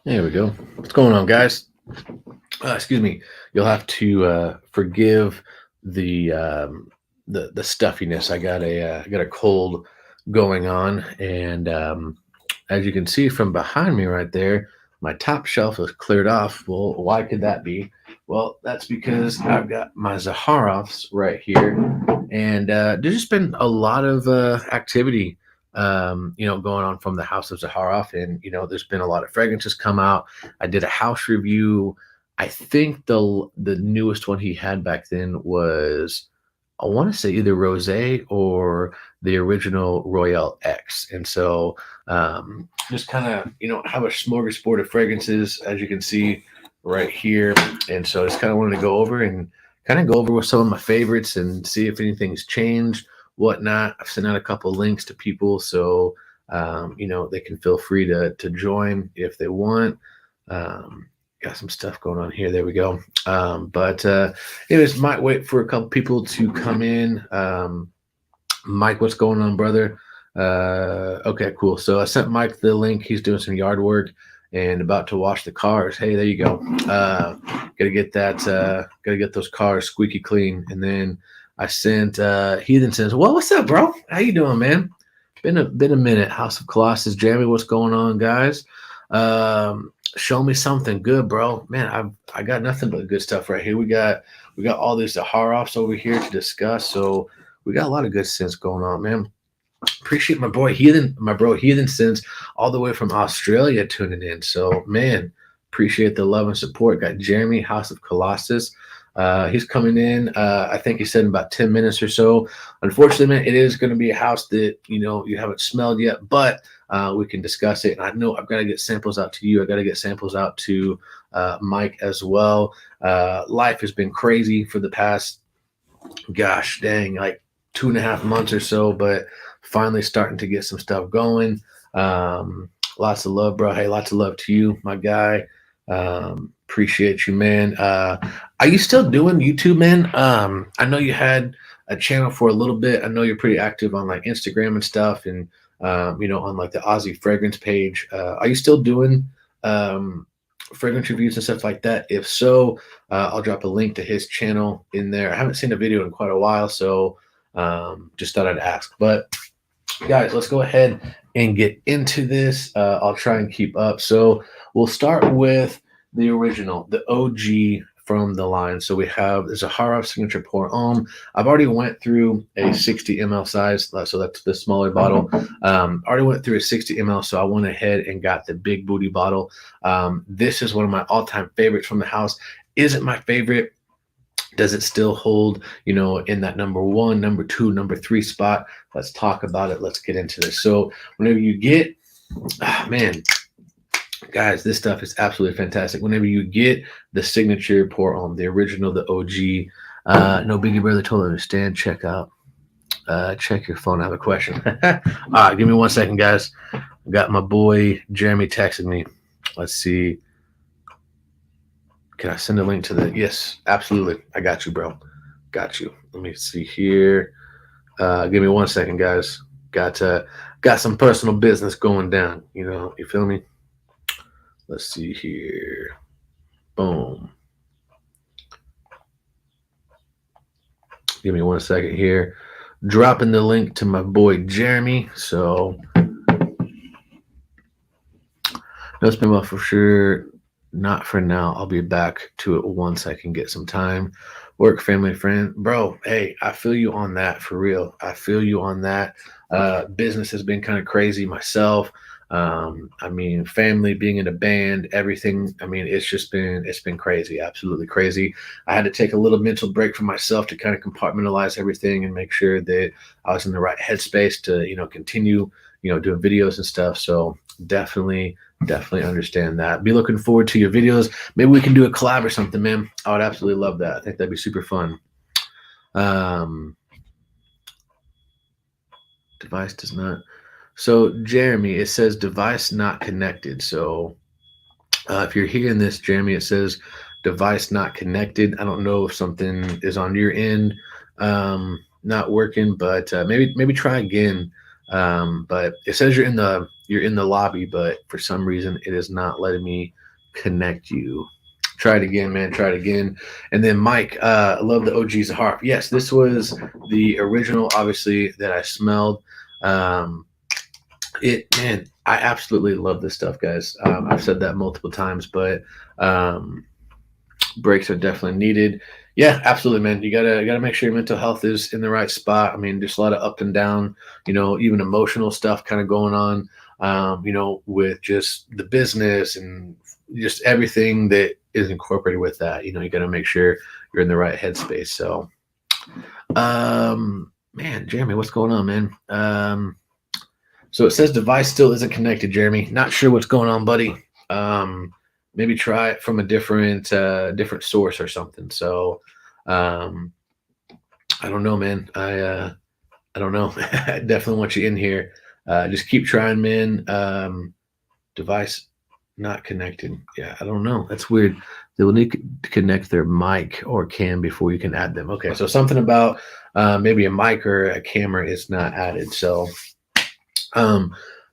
There we go. What's going on, guys? Excuse me. You'll have to forgive the the stuffiness. I got a cold going on, and as you can see from behind me right there, my top shelf is cleared off. Well, why could that be? Well, that's because I've got my Zaharoffs right here, and there's just been a lot of activity, going on from the House of Zaharoff, and there's been a lot of fragrances come out. I did a house review. I think the newest one he had back then was, I want to say, either Rosé or the original Royale X. And so just kind of have a smorgasbord of fragrances, as you can see right here. And so I just kind of wanted to go over and kind of go over with some of my favorites and see if anything's changed, whatnot. I've sent out a couple links to people, so they can feel free to join if they want. Got some stuff going on here. There we go. But anyways, might wait for a couple people to come in. Mike, what's going on, brother? Okay, cool. So I sent Mike the link. He's doing some yard work and about to wash the cars. Hey, there you go. Gotta get that. Gotta get those cars squeaky clean. And then I sent. Heathen says, "Well, what's up, bro? How you doing, man? Been a minute. House of Colossus, Jeremy, what's going on, guys? Show me something good, bro. Man, I got nothing but good stuff right here. We got all these Zaharoffs over here to discuss. So we got a lot of good sense going on, man. Appreciate my bro Heathen Sense all the way from Australia tuning in. So man, appreciate the love and support. Got Jeremy, House of Colossus. He's coming in. I think he said in about 10 minutes or so. Unfortunately, man, it is going to be a house that you haven't smelled yet, but we can discuss it. And I know I've got to get samples out to you. I got to get samples out to Mike as well. Life has been crazy for the past, gosh dang, like 2.5 months or so, but finally starting to get some stuff going. Lots of love, bro. Hey, lots of love to you, my guy. Appreciate you, man. Are you still doing YouTube, man? I know you had a channel for a little bit. I know you're pretty active on like Instagram and stuff, and on like the Aussie fragrance page. Are you still doing fragrance reviews and stuff like that? If so, I'll drop a link to his channel in there. I haven't seen a video in quite a while, so just thought I'd ask. But guys, let's go ahead and get into this. I'll try and keep up. So we'll start with the original, the OG from the line. So we have the Zaharoff Signature Pour Homme. I've already went through a 60 ml size, so that's the smaller bottle. Already went through a 60 ml, so I went ahead and got the big booty bottle. This is one of my all-time favorites from the house. Is it my favorite? Does it still hold, in that number one, number two, number three spot? Let's talk about it. Let's get into this. So whenever you get, man, guys, this stuff is absolutely fantastic. Whenever you get the signature Pour Homme, the original, the OG, no biggie brother, totally understand. Check your phone. I have a question. All right, give me 1 second, guys. I got my boy Jeremy texting me. Let's see. Can I send a link to the? Yes, absolutely. I got you, bro. Got you. Let me see here. Give me 1 second, guys. Got some personal business going down. You feel me? Let's see here. Boom. Give me 1 second here. Dropping the link to my boy Jeremy. So no spin off for sure. Not for now. I'll be back to it once I can get some time. Work, family, friend. Bro, hey, I feel you on that, for real. I feel you on that. Business has been kind of crazy myself. Family, being in a band, everything. It's been crazy, absolutely crazy. I had to take a little mental break for myself to kind of compartmentalize everything and make sure that I was in the right headspace to, continue, doing videos and stuff. So definitely understand that. Be looking forward to your videos. Maybe we can do a collab or something, man. I would absolutely love that. I think that'd be super fun. Device does not. So Jeremy, it says device not connected. So if you're hearing this, Jeremy, it says device not connected. I don't know if something is on your end not working, but maybe try again. But it says you're in you're in the lobby, but for some reason it is not letting me connect you. Try it again, man. Try it again. And then Mike, I love the OG Zaharoff. Yes, this was the original, obviously, that I smelled. Um, man, I absolutely love this stuff, guys. I've said that multiple times, but um, breaks are definitely needed. Yeah, absolutely, man. You gotta make sure your mental health is in the right spot. I mean, there's a lot of up and down, even emotional stuff kind of going on, with just the business and just everything that is incorporated with that. You got to make sure you're in the right headspace. So, man, Jeremy, what's going on, man? So it says device still isn't connected, Jeremy. Not sure what's going on, buddy. Maybe try it from a different source or something. So um, I don't know, man. I don't know. I definitely want you in here. Just keep trying, man. Device not connected. Yeah, I don't know. That's weird. They will need to connect their mic or cam before you can add them. Okay, so something about maybe a mic or a camera is not added. So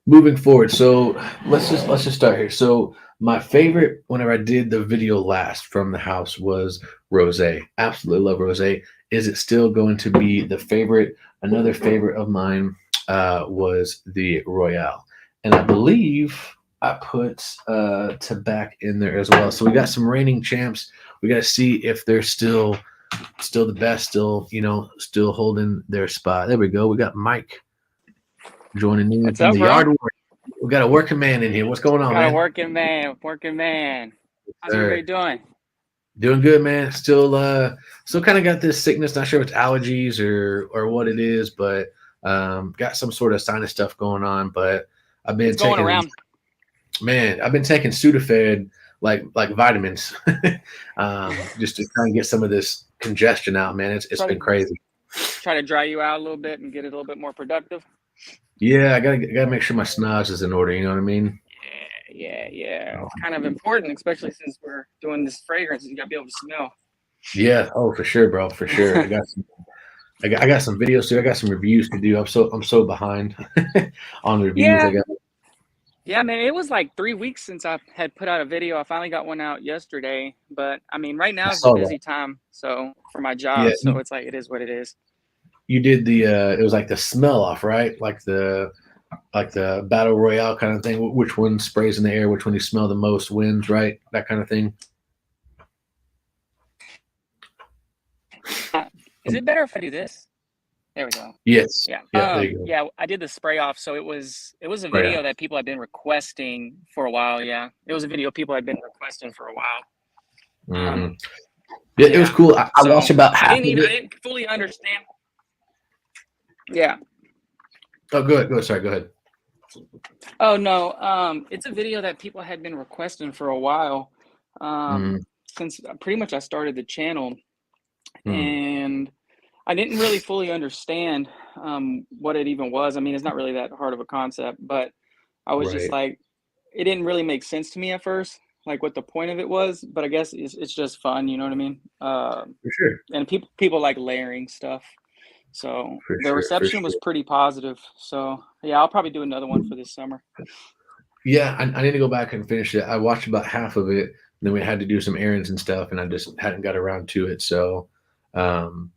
moving forward, so let's just start here. So my favorite whenever I did the video last from the house was rosé. Absolutely love rosé. Is it still going to be the favorite? Another favorite of mine was the Royale, and I believe I put Tobacco in there as well. So we got some reigning champs. We got to see if they're still the best, still holding their spot. There we go. We got Mike joining in What's from up, the bro? yard work. We got a working man in here. What's going on, Got a man? working man, working man. How's everybody doing? Doing good, man. Still kind of got this sickness. Not sure if it's allergies or what it is, but got some sort of sinus stuff going on. But I've been It's going taking, around. man, I've been taking Sudafed like vitamins, just to kind of get some of this congestion out, man. It's been crazy. Try to dry you out a little bit and get it a little bit more productive. Yeah, I gotta make sure my snaz is in order. You know what I mean? Yeah. It's kind of important, especially since we're doing this fragrance. You gotta be able to smell. Yeah. Oh, for sure, bro. For sure. I got some videos too. I got some reviews to do. I'm so behind on reviews. I Yeah, got yeah, man. It was like 3 weeks since I had put out a video. I finally got one out yesterday, but I mean, right I now is a saw that. busy time. So for my Yeah, job, so it's like it is what it is. you did the it was like the smell off, right? Like the battle royale kind of thing. Which one sprays in the air? Which one you smell the most wins, right? That kind of thing. Is it better if I do this? There we go. Yes. Yeah. Yeah. There you go. Yeah, I did the spray off. So it was a Spray video off. that people had been requesting for a while. Yeah. It was a video people had been requesting for a while. Mm-hmm. Yeah, it was Yeah. cool. I watched about half of I it. didn't fully understand. Yeah. Oh, good. Sorry, go ahead. Oh no. It's a video that people had been requesting for a while. Mm-hmm. Since pretty much I started the channel, Mm-hmm. and I didn't really fully understand what it even was. I mean, it's not really that hard of a concept, but I was just Right. like, it didn't really make sense to me at first, like what the point of it was. But I guess it's just fun, you know what I mean? For sure. And people like layering stuff, so For the sure. For reception was sure. pretty positive. So yeah, I'll probably do another one for this summer. Yeah, I need to go back and finish it. I watched about half of it. Then we had to do some errands and stuff, and I just hadn't got around to it. So, um,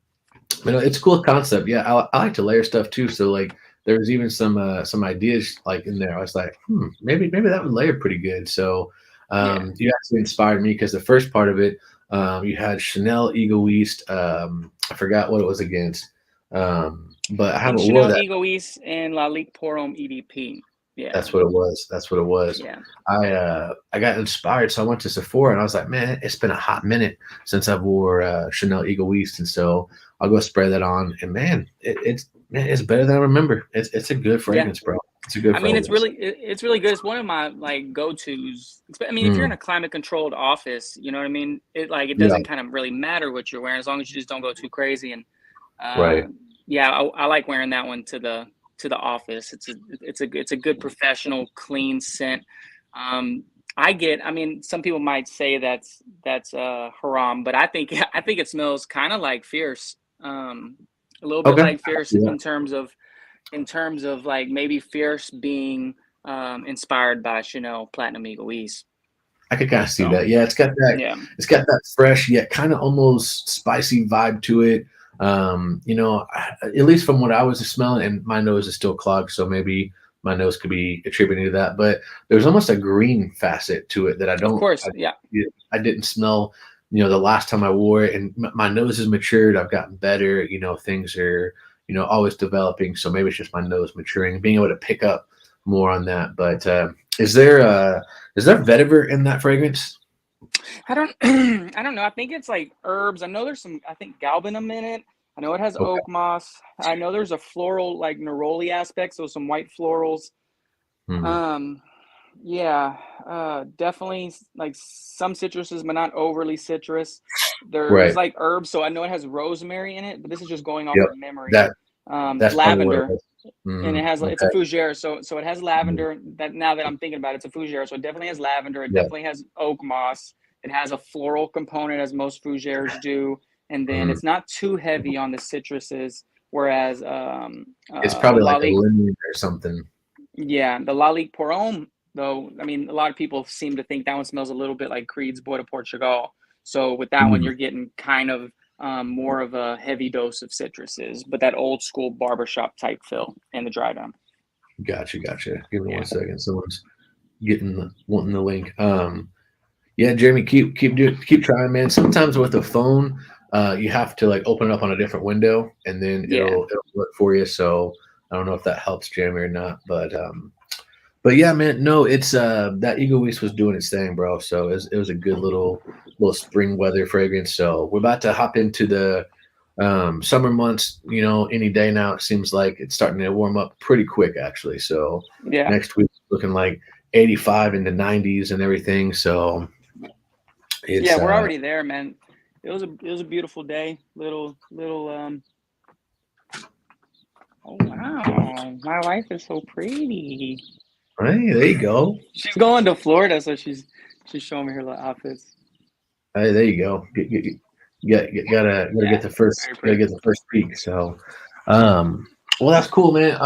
it's a cool concept. Yeah, I like to layer stuff too. So like, there's even some ideas like in there. I was like, maybe that would layer pretty good. So, Yeah, you actually inspired me because the first part of it, you had Chanel Egoist. I forgot what it was against, but I I think haven't wore Chanel that. Egoist and Lalique Porum EDP. Yeah, That's what it was. That's what it was. yeah, I got inspired, so I went to Sephora and I was like, man, it's been a hot minute since I've wore Chanel Egoist, and so I'll go spray that on. And man, it's better than I remember. It's a good yeah. fragrance, bro. It's a good I mean, fragrance. it's really good. It's one of my like go-tos. I mean, if you're Mm, in a climate-controlled office, you know what I mean. It yeah, doesn't kind of really matter what you're wearing as long as you just don't go too crazy. And uh, right. yeah, I like wearing that one to the office. It's a good professional clean scent. Um, I mean, some people might say that's haram, but I think it smells kind of like Fierce, a little bit Okay. like Fierce Yeah. in terms of like maybe Fierce being inspired by Chanel Platinum Eagle East. I could kind of see So that. Yeah, yeah, it's got that fresh yet kind of almost spicy vibe to it. At least from what I was smelling, and my nose is still clogged, so maybe my nose could be attributed to that. But there's almost a green facet to it that of course, yeah. I didn't smell. The last time I wore it, and my nose has matured. I've gotten better. Things are always developing. So maybe it's just my nose maturing, being able to pick up more on that. But is there vetiver in that fragrance? I don't I don't know. I think it's like herbs. I know there's some, I think, galbanum in it. I know it has Okay. oak moss. I know there's a floral like neroli aspect, so some white florals. Hmm. Um yeah, definitely like some citruses, but not overly citrus. There's Right. like herbs, so I know it has rosemary in it, but this is just going off Yep. of memory. That that's probably what it Lavender, is. and it has, it's a Okay. fougere, so it has Mhm. lavender. That, now that I'm thinking about it, it's a fougere, so it definitely has lavender. It Yeah. definitely has oak moss. It has a floral component, as most fougeres do, and then Mhm. it's not too heavy on the citruses. Whereas It's the probably like a lalique, lemon or something. yeah, the lalique pour homme, though, I mean, a lot of people seem to think that one smells a little bit like Creed's Bois de Portugal. So with that one, Mm. you're getting kind of more of a heavy dose of citruses, but that old school barbershop type fill in the dry down. Gotcha. Give me Yeah. 1 second. Someone's wanting the link. Yeah, Jeremy, keep trying, man. Sometimes with the phone, you have to like open it up on a different window, and then Yeah. it'll work for you. So I don't know if that helps Jeremy or not, but yeah, man. No, it's that Eagle East was doing its thing, bro. So it was a good little spring weather fragrance. So we're about to hop into the summer months. Any day now. It seems like it's starting to warm up pretty quick, actually. So Yeah. next week looking like 85 into 90s and everything. So Yeah, it's we're already there, man. It was a beautiful day. Little oh wow. My wife is so pretty. hey, there you go. She's going to Florida, so she's showing me her little outfits. Hey, there you go. Gotta Yeah, get the first very gotta pretty. get the first peek. So, um, well, that's cool, man.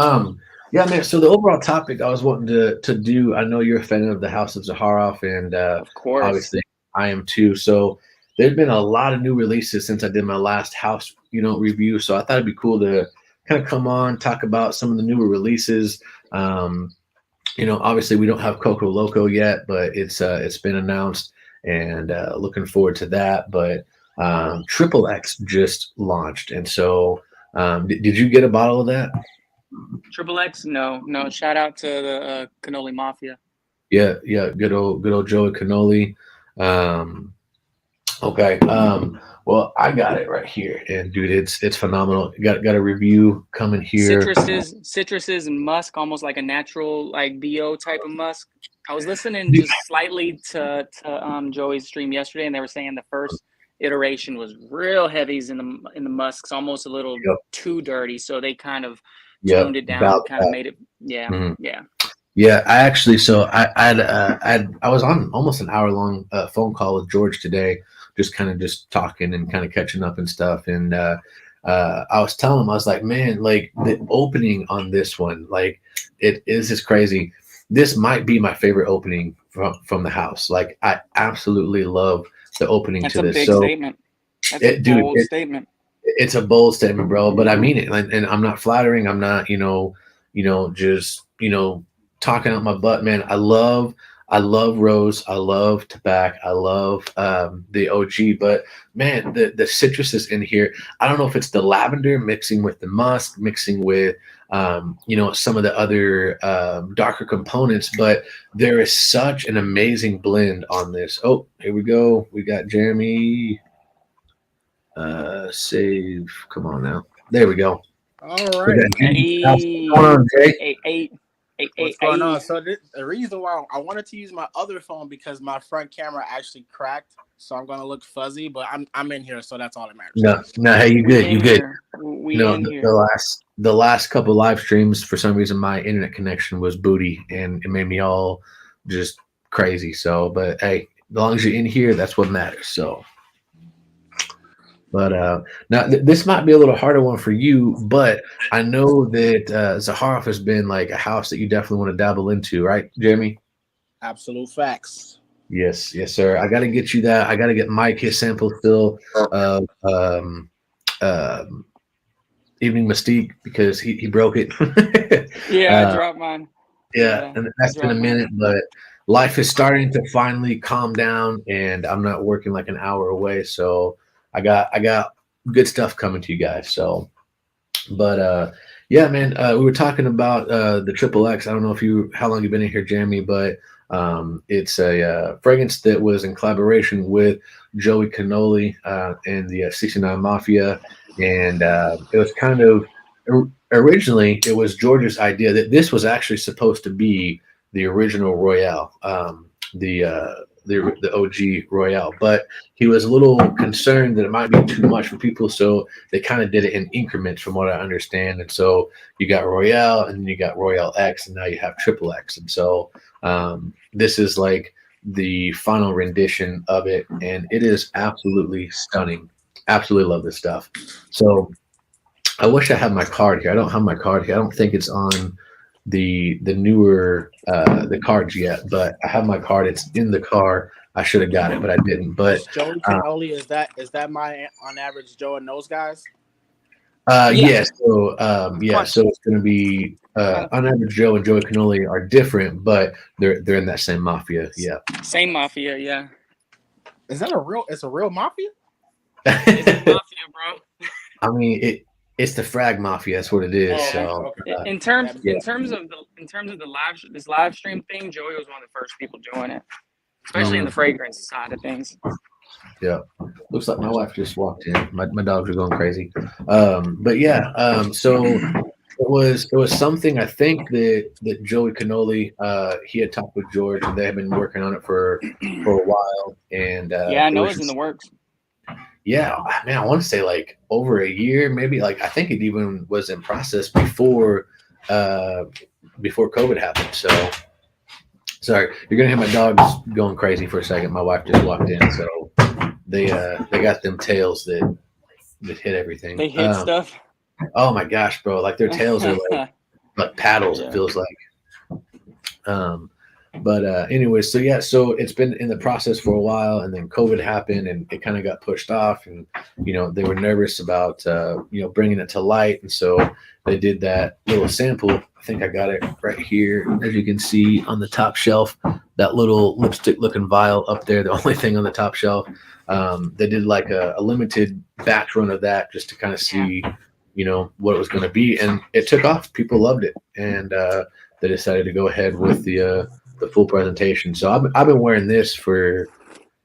Yeah, man. So the overall topic I was wanting to do. I know you're a fan of the House of Zaharoff, and Of course. obviously I am too. So there's been a lot of new releases since I did my last house, review. So I thought it'd be cool to kind of come on talk about some of the newer releases. Um, obviously we don't have Coco Loco yet, but it's been announced, and looking forward to that. But Triple X just launched, and so did you get a bottle of that? Triple X? No, no. Shout out to the Cannoli Mafia. Yeah, good old Joey Cannoli. Um, okay, well, I got it right here, and dude, it's phenomenal. Got a review coming here. Citruses and musk, almost like a natural like BO type of musk. I was listening just slightly to Joey's stream yesterday, and they were saying the first iteration was real heavies in the musks, almost a little Yep, too dirty. So they kind of yep, toned it down, about kind of that. made it. Yeah, Mhm. yeah, Yeah, I actually, so I was on almost an hour long phone call with George today, just kind of just talking and kind of catching up and stuff. And I was telling him, I was like, man, like the opening on this one, like it is just crazy. This might be my favorite opening from the house. Like I absolutely love the opening that's to a this. big So statement. That's a dude, bold statement. it's a bold statement, bro, but I mean it. And I'm not flattering. I'm not, just, talking out my butt, man. I love Rose. I love tobacco. I love the OG, but man, the citrus is in here. I don't know if it's the lavender mixing with the musk, mixing with, some of the other darker components, but there is such an amazing blend on this. Oh, here we go. We got Jeremy. Save. Come on now. There we go. All We got right. Jimmy. What's going Hey, on, Jay? hey, hey, hey, hey, What's going hey. on? So the reason why I wanted to use my other phone because my front camera actually cracked, so I'm gonna look fuzzy. But I'm in here, so that's all that matters. No, no. Hey, you We good? You in good? here. We in The here. last couple live streams, for some reason, my internet connection was booty, and it made me all just crazy. So, but hey, as long as you're in here, that's what matters. So, But now this might be a little harder one for you, but I know that Zaharoff has been like a house that you definitely want to dabble into, right, Jeremy? Absolute facts. Yes, yes, sir. I got to get you that. I got to get Mike his sample still of um, Evening Mystique because he broke it. Yeah, I uh, dropped mine. yeah, and I that's been a dropped mine. minute, but life is starting to finally calm down, and I'm not working like an hour away, so I got good stuff coming to you guys. So, but yeah, man, we were talking about the Triple X. I don't know if you how long you've been in here, Jeremy, but it's a fragrance that was in collaboration with Joey Cannoli and the 69 Mafia, and it was kind of originally it was George's idea that this was actually supposed to be the original Royale, the OG Royale, but he was a little concerned that it might be too much for people, so they kind of did it in increments, from what I understand. And so you got Royale, and then you got Royale X, and now you have Triple X. And so this is like the final rendition of it, and it is absolutely stunning. Absolutely love this stuff. So I wish I had my card here. I don't have my card here. I don't think it's on the newer the cards yet, but I have my card. It's in the car. I should have got it, but I didn't. But Joey Cannoli, is that my on average Joe and those guys? yeah, so it's going to be on average Joe and Joey Cannoli are different, but they're in that same mafia. Yeah, Same mafia, yeah. Is that a real? It's a real mafia. It's a mafia, bro. I mean it's the frag mafia. That's what it is. Oh, So okay. In terms of this live stream thing, Joey was one of the first people doing it, especially in the fragrance side of things. yeah, looks like my wife just walked in. My dogs are going crazy. But yeah, so it was something I think that Joey Cannoli he had talked with George, and they had been working on it for a while. And Yeah, I know it's in the works. yeah, man, I want to say like over a year, maybe. Like I think it even was in process before COVID happened. So sorry, you're gonna hear my dogs going crazy for a second. My wife just walked in, so they got them tails that hit everything. They hit stuff. Oh my gosh, bro! Like their tails are like paddles. Yeah. It feels like. But anyway, so yeah, so it's been in the process for a while, and then COVID happened, and it kind of got pushed off, and they were nervous about bringing it to light, and so they did that little sample. I think I got it right here, as you can see on the top shelf. That little lipstick-looking vial up there, the only thing on the top shelf. They did like a limited batch run of that just to kind of see, what it was going to be, and it took off. People loved it, and they decided to go ahead with the full presentation. So I've been wearing this for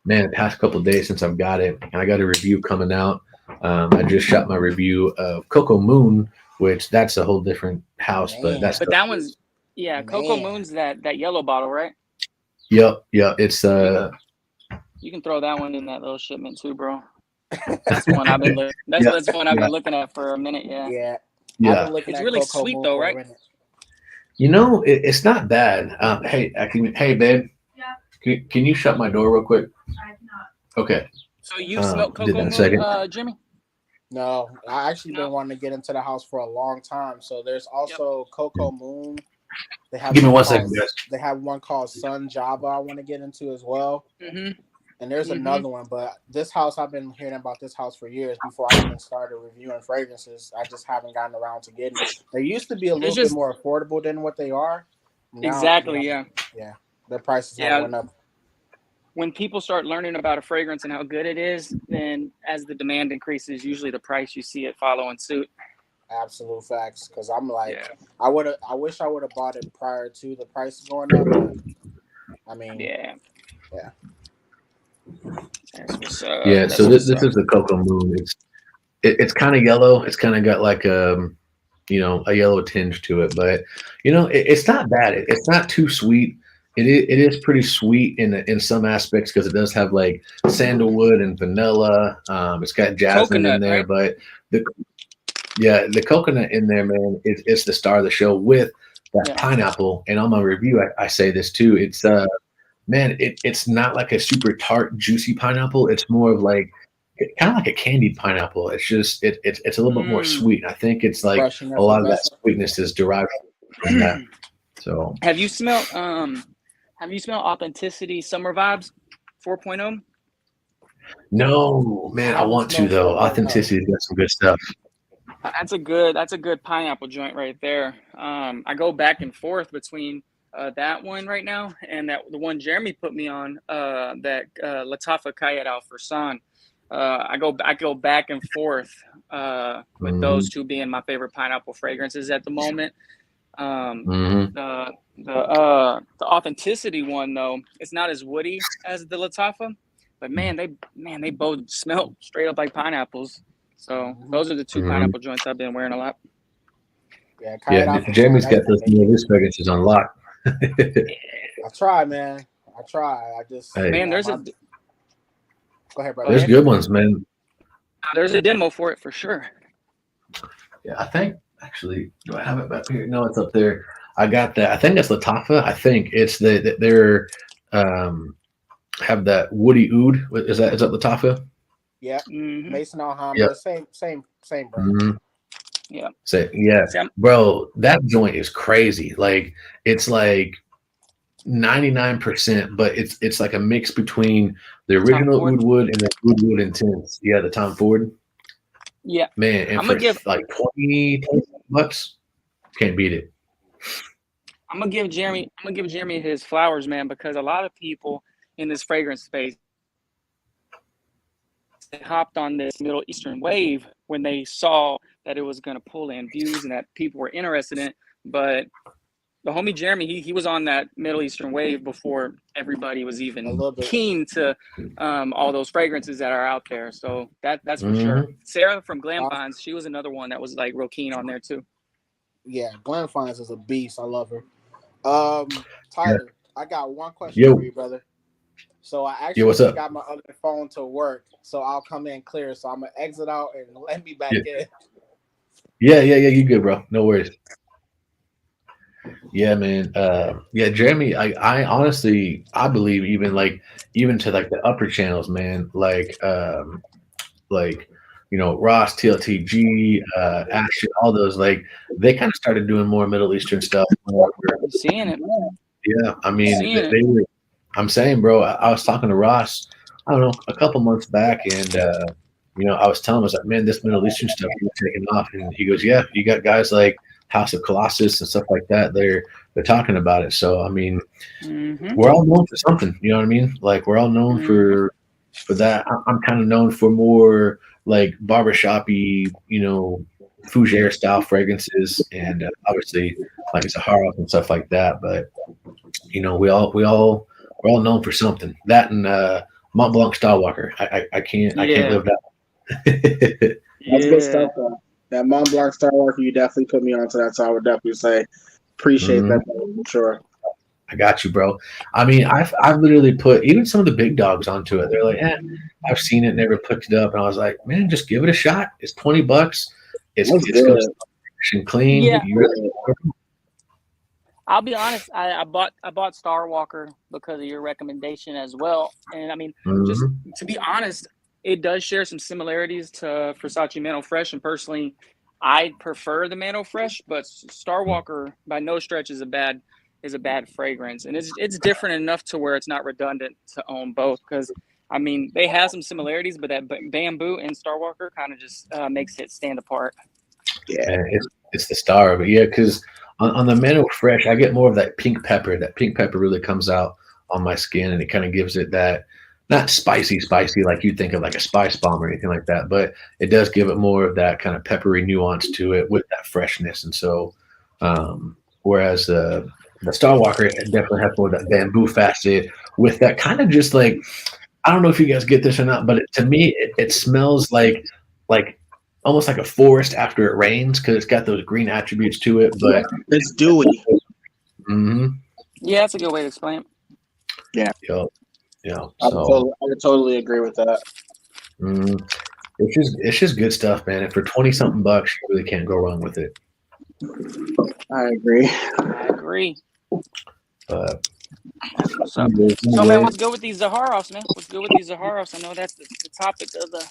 the past couple of days since I've got it, and I got a review coming out. I just shot my review of Cocoa Moon, which that's a whole different house, but that one's Cocoa Moon's that yellow bottle, right? Yep. It's you can throw that one in that little shipment too, bro. That's one I've been looking at for a minute. Yeah. It's really sweet though, right? It's not bad. Hey, babe. Yeah. Can you shut my door real quick? I cannot. Okay. So you smelled Cocoa Moon, Jimmy? No, I actually been wanting to get into the house for a long time. So there's also Cocoa Moon. They have Give me 1 second, guys. They have one called Sun Java I want to get into as well. Mm-hmm. And there's another one, but this house, I've been hearing about this house for years before I even started reviewing fragrances. I just haven't gotten around to getting it. They used to be a little bit more affordable than what they are. Now, exactly, yeah. Yeah, their prices have went up. When people start learning about a fragrance and how good it is, then as the demand increases, usually the price, you see it following suit. Absolute facts, because I'm like, I wish I would have bought it prior to the price going up. But, I mean, yeah. So this is the Cocoa Moon. It's kind of yellow. It's kind of got like a yellow tinge to it, but it's not bad. It's not too sweet. It is pretty sweet in some aspects because it does have like sandalwood and vanilla. It's got jasmine in there, right? But the coconut in there, man, it's the star of the show with that pineapple. And on my review, I say this too. It's man, it's not like a super tart, juicy pineapple. It's more of like kind of like a candied pineapple. It's just it's a little bit more sweet. I think it's like Fresh and a lot of that effervescent. sweetness is derived from that. So Have you smelled Authenticity Summer Vibes 4.0? no, man, I haven't want to smelled though. 4.0. Authenticity's got some good stuff. That's a good pineapple joint right there. I go back and forth between that one right now and the one Jeremy put me on, that Latafa Kayed Al Fursan. I go back and forth with those two being my favorite pineapple fragrances at the moment. The Authenticity one though, it's not as woody as the Latafa, but man, they both smell straight up like pineapples. So those are the two pineapple joints I've been wearing a lot. Yeah, Jeremy's got those his fragrances on lock. I try, man. I try. I just man. Go ahead, brother. There's good ones, man. There's a demo for it for sure. Yeah, I think actually, do I have it back here? No, it's up there. I got that. I think that's Latafa. I think it's they're have that woody oud. Is that Latafa? Yeah, Mason Alhambra, Yep. same brand. Yeah. So yeah, bro, that joint is crazy. Like it's like 99%, but it's like a mix between the original oud wood and the oud wood intense. Yeah, the Tom Ford. Yeah, man, and I'm for gonna give like 20 bucks, can't beat it. I'm gonna give Jeremy his flowers, man, because a lot of people in this fragrance space hopped on this Middle Eastern wave when they saw that it was going to pull in views and that people were interested in it. But the homie Jeremy, he was on that Middle Eastern wave before everybody was even keen to all those fragrances that are out there. So that's for sure. Sarah from Glam Finds, she was another one that was like real keen on there too. Yeah, Glam Finds is a beast. I love her. Tyler, I got one question for you, brother. So I actually got my other phone to work, so I'll come in clear. So I'm gonna exit out and let me back in. Yeah, you good, bro. No worries. Yeah, man. Jeremy, I honestly I believe even to like the upper channels, man, like Ross, TLTG, Action, all those, like they kind of started doing more Middle Eastern stuff. Seeing it. Yeah, I mean I'm saying, bro, I was talking to Ross, I don't know, a couple months back, and I was telling him, I was like, man, this Middle Eastern stuff is taking off. And he goes, yeah, you got guys like House of Colossus and stuff like that. They're talking about it. So I mean, we're all known for something. You know what I mean? Like we're all known for that. I'm kind of known for more like barbershoppy, fougere style fragrances, and obviously like Zaharoff and stuff like that. But we're all known for something. That and Mont Blanc Starwalker. I can't live that. That's good stuff, though. That Mont Blanc Starwalker, you definitely put me onto that, so I would definitely say appreciate that for sure. I got you, bro. I mean, I've literally put even some of the big dogs onto it. They're like, I've seen it, never picked it up, and I was like, man, just give it a shot. It's $20. It's good and clean. Yeah. I'll be honest. I bought Starwalker because of your recommendation as well, and I mean, just to be honest, it does share some similarities to Versace Mano Fresh, and personally, I prefer the Mano Fresh, but Starwalker by no stretch is a bad fragrance, and it's different enough to where it's not redundant to own both, because I mean they have some similarities, but that bamboo and Starwalker kind of just makes it stand apart. Yeah, it's the star of it. Yeah, because on the Mano Fresh, I get more of that pink pepper. That pink pepper really comes out on my skin, and it kind of gives it that, not spicy like you think of like a spice bomb or anything like that, but it does give it more of that kind of peppery nuance to it with that freshness. And so, whereas the Starwalker definitely has more of that bamboo facet with that kind of just like, I don't know if you guys get this or not, but to me, it smells like almost like a forest after it rains, because it's got those green attributes to it, but it's dewy. Yeah, that's a good way to explain it. Yeah. So I would totally agree with that. It's just good stuff, man. And for 20 something bucks, you really can't go wrong with it. I agree. But That's what's up. So, man, what's good with these Zaharoffs, man? What's good with these Zaharoffs? I know that's the topic of the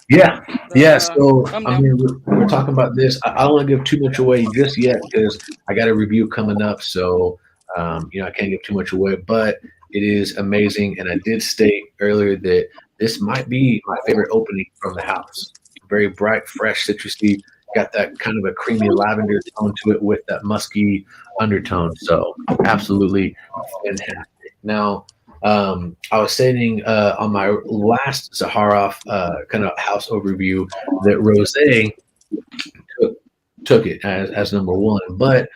So I thumbnail. mean, we're talking about this. I don't want to give too much away just yet because I got a review coming up. So I can't give too much away, but it is amazing. And I did state earlier that this might be my favorite opening from the house. Very bright, fresh, citrusy. Got that kind of a creamy lavender tone to it with that musky undertone. So absolutely fantastic. Now, I was stating on my last Zaharoff kind of house overview that Rosé took it as number one, but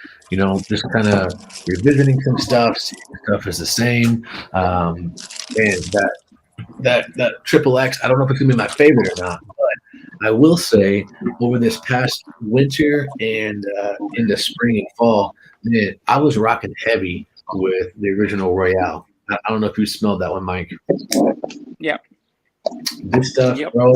just kind of revisiting some stuff, seeing stuff is the same, and that triple X. I don't know if it's gonna be my favorite or not, but I will say over this past winter and into spring and fall, man, I was rocking heavy with the original Royale. I don't know if you smelled that one, Mike. Yeah. This stuff, bro.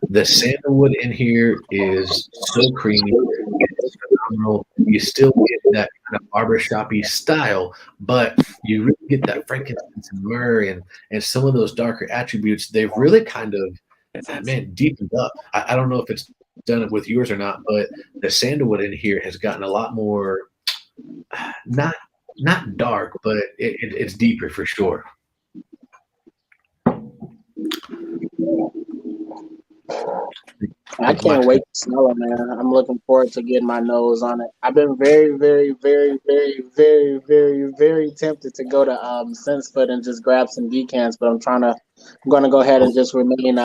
The sandalwood in here is so creamy. It's phenomenal. You still get that kind of barbershoppy style, but you really get that frankincense and myrrh and some of those darker attributes. They've really kind of, deepened up. I don't know if it's done it with yours or not, but the sandalwood in here has gotten a lot more, not dark, but it's deeper for sure. I can't wait to smell it, man. I'm looking forward to getting my nose on it. I've been very, very, very, very, very, very, very tempted to go to Sensefoot and just grab some decants, but I'm going to go ahead and just remain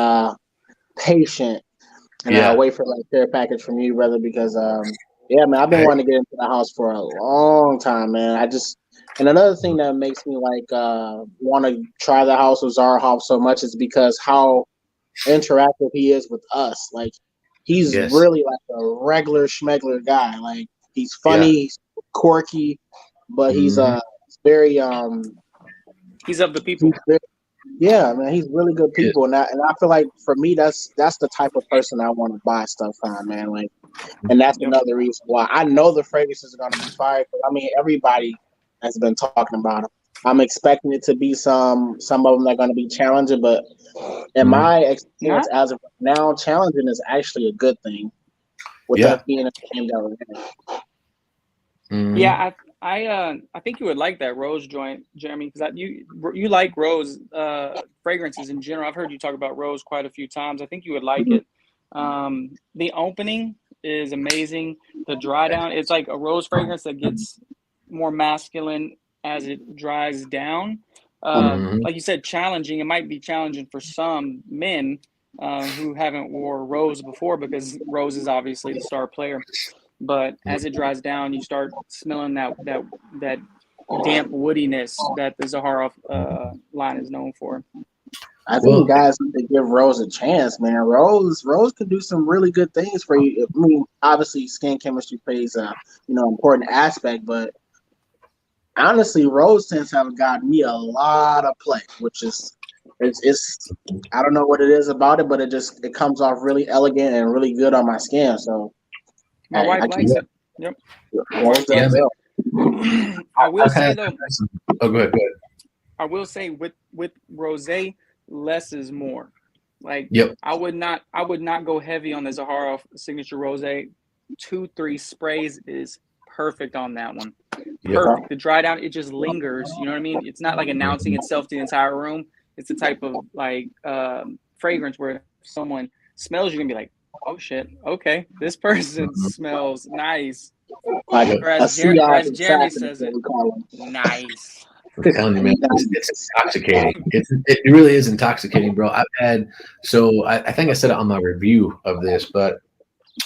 patient and wait for like care package from you, brother, because man, I've been wanting to get into the house for a long time, man. And another thing that makes me like want to try the house with Zaharoff so much is because how interactive he is with us. Like he's really like a regular schmegler guy. Like he's funny, he's quirky, but he's very he's of the people. Man, he's really good people, and I feel like for me that's the type of person I want to buy stuff from, man. Like, and that's another reason why I know the fragrances are going to be fire. Because I mean, everybody has been talking about them. I'm expecting it to be some of them that are going to be challenging, but in my experience as of now, challenging is actually a good thing. With us being a game that we're in. Yeah, I think you would like that rose joint, Jeremy, because you like rose fragrances in general. I've heard you talk about rose quite a few times. I think you would like it. The opening is amazing. The dry down, it's like a rose fragrance that gets more masculine as it dries down. Like you said, challenging. It might be challenging for some men who haven't wore rose before because rose is obviously the star player. But as it dries down, you start smelling that damp woodiness that the Zaharoff line is known for. I think guys need to give Rose a chance, man. Rose can do some really good things for you. I mean, obviously, skin chemistry plays a important aspect, but honestly, Rose tends to have gotten me a lot of play, which is it's I don't know what it is about it, but it comes off really elegant and really good on my skin. So my wife likes it. Yep. I will say though. Oh, go ahead. I will say with rosé, less is more. Like I would not go heavy on the Zaharoff signature rosé. 2-3 sprays is perfect on that one. Perfect. The dry down, it just lingers. You know what I mean? It's not like announcing itself to the entire room. It's the type of like fragrance where if someone smells, you're gonna be like, oh shit, okay, this person smells nice. As Jeremy says it, nice. I'm telling you, man, it's intoxicating. It really is intoxicating, bro. I think I said it on my review of this, but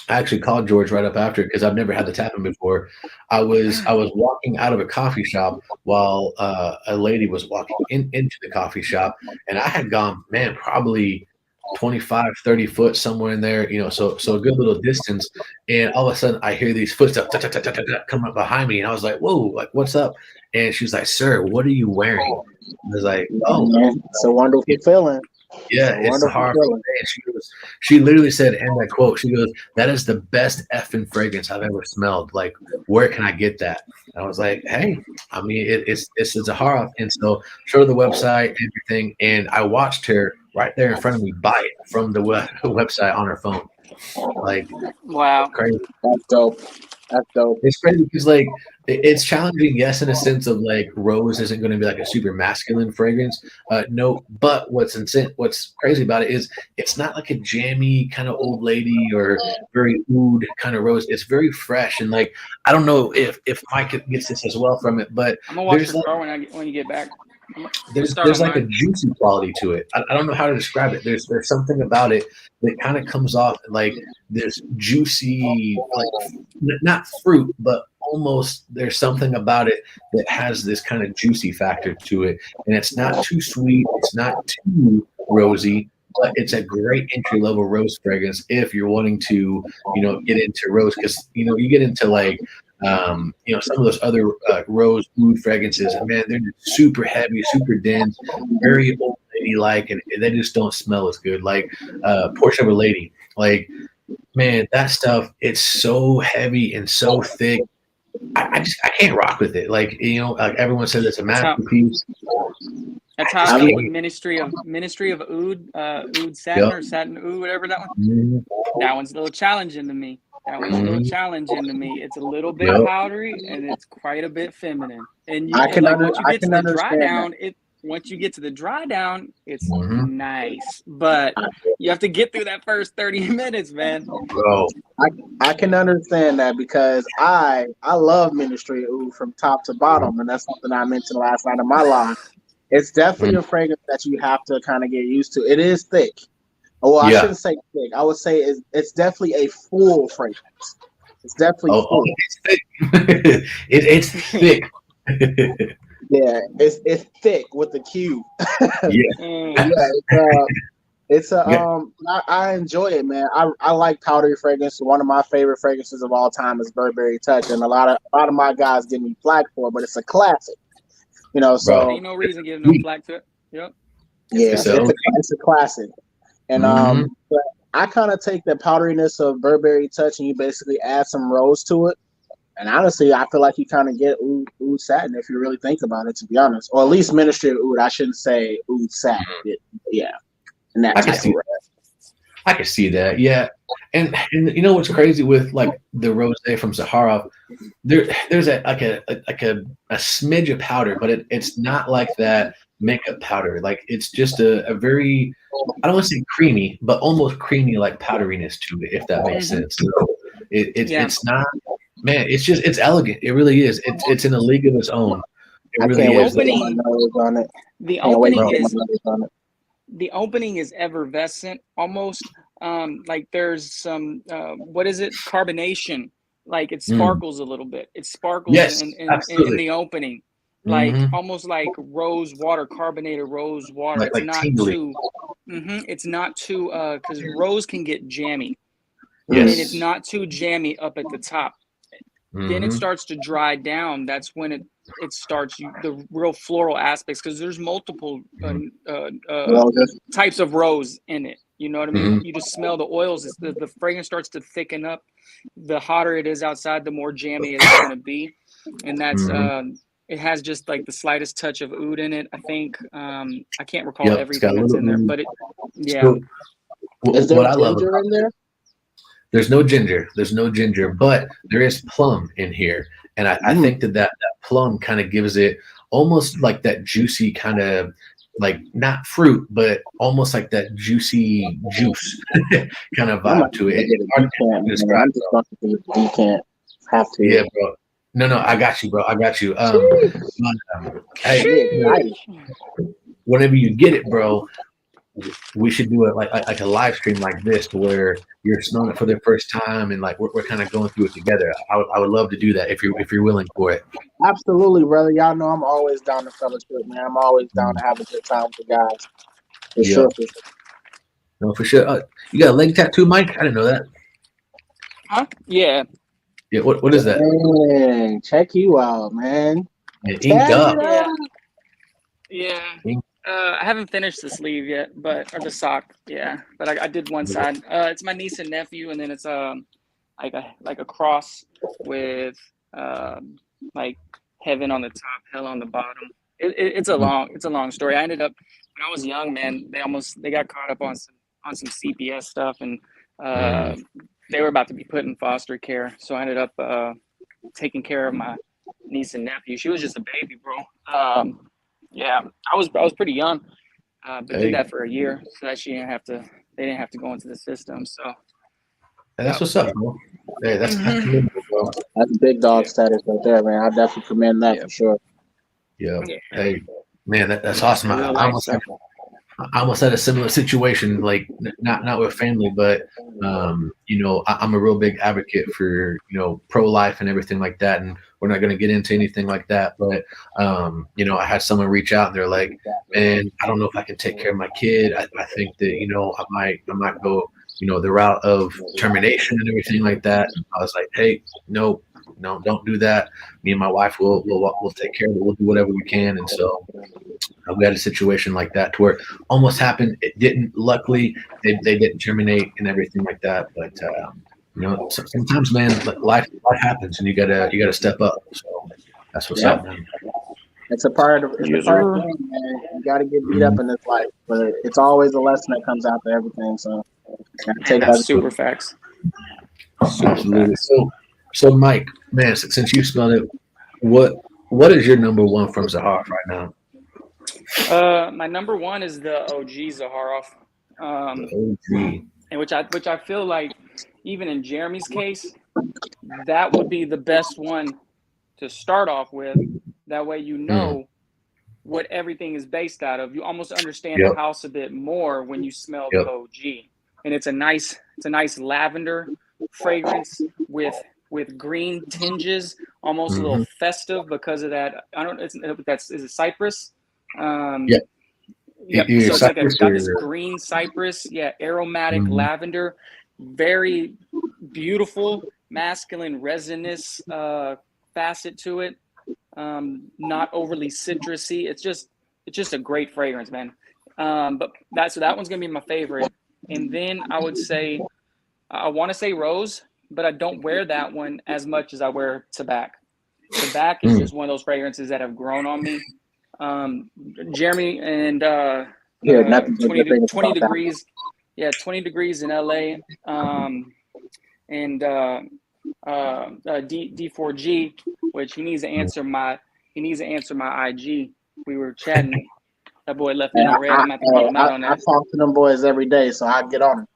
I actually called George right up after because I've never had the tapping before. I was walking out of a coffee shop while a lady was walking into the coffee shop, and I had gone, man, probably 25, 30 foot somewhere in there, so a good little distance. And all of a sudden I hear these footsteps coming up behind me. And I was like, whoa, like, what's up? And she was like, sir, what are you wearing? I was like, oh, man, it's a wonderful feeling. Yeah, it's Zaharoff. She literally said, and that quote, she goes, "That is the best effing fragrance I've ever smelled. Like, where can I get that?" And I was like, "Hey, I mean, it's a Zaharoff." And so, showed her the website, everything, and I watched her right there in front of me buy it from the website on her phone. Like, wow, crazy. That's dope. That's dope. It's crazy because like it's challenging, yes, in a sense of like rose isn't going to be like a super masculine fragrance. No, but what's crazy about it is it's not like a jammy kind of old lady or very oud kind of rose. It's very fresh and like I don't know if Mike gets this as well from it, but I'm gonna watch there's your like car when you get back. there's like a juicy quality to it. I don't know how to describe it. There's something about it that kind of comes off like this juicy, like not fruit, but almost there's something about it that has this kind of juicy factor to it, and it's not too sweet, it's not too rosy, but it's a great entry level rose fragrance if you're wanting to, get into rose because you get into like some of those other rose oud fragrances, and man, they're just super heavy, super dense, very old lady like, and they just don't smell as good. Like Portrait of a Lady, like man, that stuff, it's so heavy and so thick. I can't rock with it. Like like everyone says, it's a masterpiece. That's how I feel with Ministry of Oud, Oud Satin or Satin Oud, whatever that one. Mm-hmm. That one's a little challenging to me. It's a little bit powdery and it's quite a bit feminine. And once you get to the dry down, it's nice. But you have to get through that first 30 minutes, man. Bro. I can understand that because I love Ministry of Oud from top to bottom, and that's something I mentioned last night in my live. It's definitely a fragrance that you have to kind of get used to. It is thick. Well, I shouldn't say thick. I would say it's definitely a full fragrance. It's definitely full. It's thick. It's thick. Yeah, it's thick with the Q. I enjoy it, man. I like powdery fragrance. One of my favorite fragrances of all time is Burberry Touch, and a lot of my guys give me flack for it, but it's a classic. So ain't no reason to give no flack to it. Yep. It's a classic. And but I kind of take the powderiness of Burberry Touch and you basically add some rose to it. And honestly, I feel like you kind of get oud satin if you really think about it, to be honest. Or at least Ministry of Oud. I shouldn't say oud satin. Yeah. And that I can see that. Yeah. And you know what's crazy with like the rosé from Zaharoff? There's a smidge of powder, but it's not like that makeup powder. Like it's just a very, I don't want to say creamy, but almost creamy like powderiness to it, if that makes sense. So it's not, man, it's elegant. It really is. It's in a league of its own. It really is. The opening is effervescent, almost like there's some what is it? Carbonation. Like it sparkles a little bit. It sparkles in the opening. Like almost like rose water, carbonated rose water. It's not too because rose can get jammy. Yes. And it's not too jammy up at the top. Then it starts to dry down. That's when it starts the real floral aspects, because there's multiple types of rose in it. You know what I mean? You just smell the oils. The fragrance starts to thicken up. The hotter it is outside, the more jammy it's going to be. And that's it has just like the slightest touch of oud in it. I think I can't recall everything that's in there, but So, is there ginger in there? There's no ginger, but there is plum in here. And I think that plum kind of gives it almost like that juicy kind of, like not fruit, but almost like that juicy juice kind of vibe to it. You can't have to. Yeah, bro. No, I got you, bro. I got you. Hey, whenever you get it, bro, we should do it like a live stream like this, to where you're smelling it for the first time, and like we're kind of going through it together. I would love to do that if you're willing for it. Absolutely, brother. Y'all know I'm always down to fellowship, man. I'm always down to have a good time with the guys. For sure. No, for sure. You got a leg tattoo, Mike? I didn't know that. Huh? Yeah. Yeah. What is that? Man, check you out, man. Inked up. Yeah. Inked I haven't finished the sleeve yet, or the sock. Yeah, but I did one side. It's my niece and nephew, and then it's like a cross with like heaven on the top, hell on the bottom. It's a long story. I ended up when I was young, man. They got caught up on some CPS stuff, and they were about to be put in foster care. So I ended up taking care of my niece and nephew. She was just a baby, bro. Yeah, I was pretty young, but did that for a year so that they didn't have to go into the system. So that's what's up, bro. Hey, that's bro. That's big dog status right there, man. I definitely commend that for sure. Yeah. Hey, man, that's awesome. I almost had a similar situation, like not with family, but you know, I'm a real big advocate for, you know, pro-life and everything like that, and we're not going to get into anything like that. But you know, I had someone reach out and they're like, "Man, I don't know if I can take care of my kid. I think that, you know, I might go, you know, the route of termination and everything like that." And I was like, "Hey, no, don't do that. Me and my wife will take care of it. We'll do whatever we can." And so we had a situation like that to where it almost happened. It didn't. Luckily, they didn't terminate and everything like that. But you know, sometimes, man, life happens, and you gotta step up. So that's what's up, man. It's a part of the game, man. You gotta get beat up in this life, but it's always a lesson that comes out to everything. So that's super facts. Absolutely. So Mike, man, since you spelled it, what is your number one from Zaharoff right now? My number one is the OG Zaharoff, OG. and which I feel like even in Jeremy's case, that would be the best one to start off with. That way, you know what everything is based out of. You almost understand the house a bit more when you smell the OG, and it's a nice lavender fragrance with green tinges, almost a little festive because of that. I don't. Is it cypress? So it's like got this green cypress, aromatic lavender, very beautiful masculine resinous facet to it. Not overly citrusy. It's just a great fragrance, man. But that one's gonna be my favorite. And then I would say I want to say rose, but I don't wear that one as much as I wear tobacco. Tobacco is just one of those fragrances that have grown on me. Jeremy and 20 degrees. Yeah, 20 degrees in LA. And D4G, which he needs to answer my IG. We were chatting. That boy left me in the red. I'm at the call him out on that. I talk to them boys every day, so I get on it.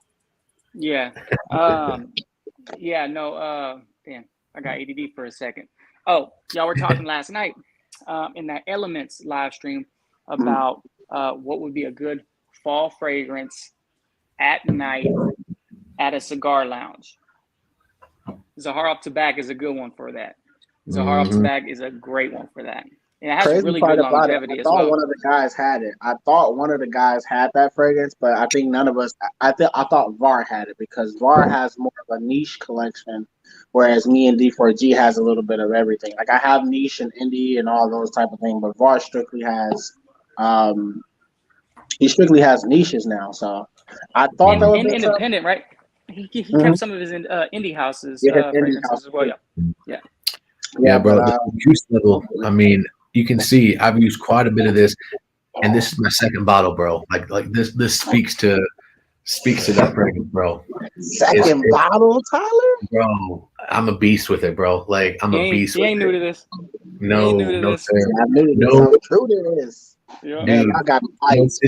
Yeah. Damn, I got ADD for a second. Oh, y'all were talking last night in that Elements live stream about what would be a good fall fragrance at night at a cigar lounge. Zaharoff Tobacco is a good one for that. Zaharoff Tobacco is a great one for that. And it has Crazy really good longevity as well. I thought one of the guys had it. I thought one of the guys had that fragrance, but I think none of us. I thought VAR had it because VAR has more of a niche collection, whereas me and D4G has a little bit of everything. Like I have niche and indie and all those type of things, but VAR strictly has. He strictly has niches now. So I thought that was independent, right? He kept some of his indie houses fragrances as well. Yeah, bro. The juice level. I mean, you can see I've used quite a bit of this, and this is my second bottle, bro. Like this speaks to that fragrance, bro. Second bottle, Tyler? Bro, I'm a beast with it, bro. Like I'm a beast. He ain't new to this. No, sir. I'm true to this. Yeah. Man, I got ice.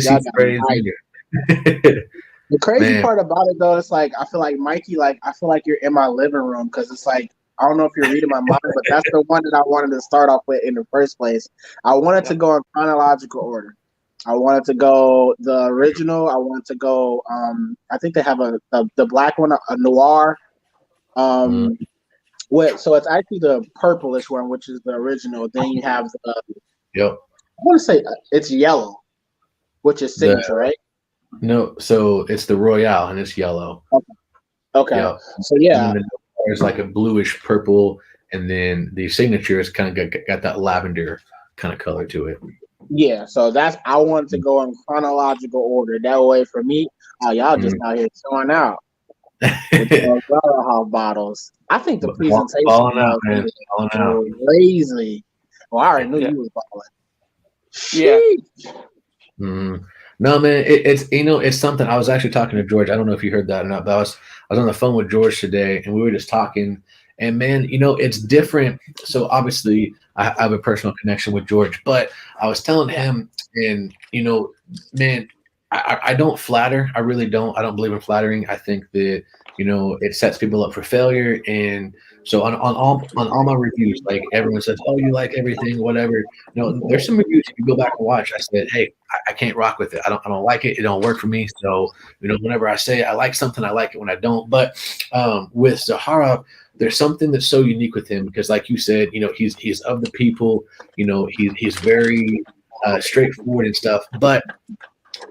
The crazy part about it, though, it's like I feel like Mikey, I feel like you're in my living room because it's like I don't know if you're reading my mind, but that's the one that I wanted to start off with in the first place. I wanted to go in chronological order. I wanted to go the original. I wanted to go. I think they have the black one, a noir. So it's actually the purplish one, which is the original. Then you have the. Yep. I want to say it's yellow, which is signature, right? No, so it's the Royale and it's yellow. Okay. Yep. So yeah, there's like a bluish purple, and then the signature is kind of got that lavender kind of color to it. Yeah, so I wanted to go in chronological order. That way, for me, y'all just out here showing out with those Zaharoff bottles. I think the presentation Falling out, man. Falling out. Crazy. Well, I already knew you was balling. Yeah. No, man, it's it's something. I was actually talking to George. I don't know if you heard that or not, but I was on the phone with George today, and we were just talking. And man, it's different. So obviously, I have a personal connection with George, but I was telling him, and man, I don't flatter. I really don't. I don't believe in flattering. I think that it sets people up for failure. And so on all my reviews, like everyone says, oh, you like everything, whatever. There's some reviews if you go back and watch. I said, hey, I can't rock with it. I don't like it. It don't work for me. So whenever I say I like something, I like it when I don't. But with Zaharoff, there's something that's so unique with him because, like you said, he's of the people. He's very straightforward and stuff. But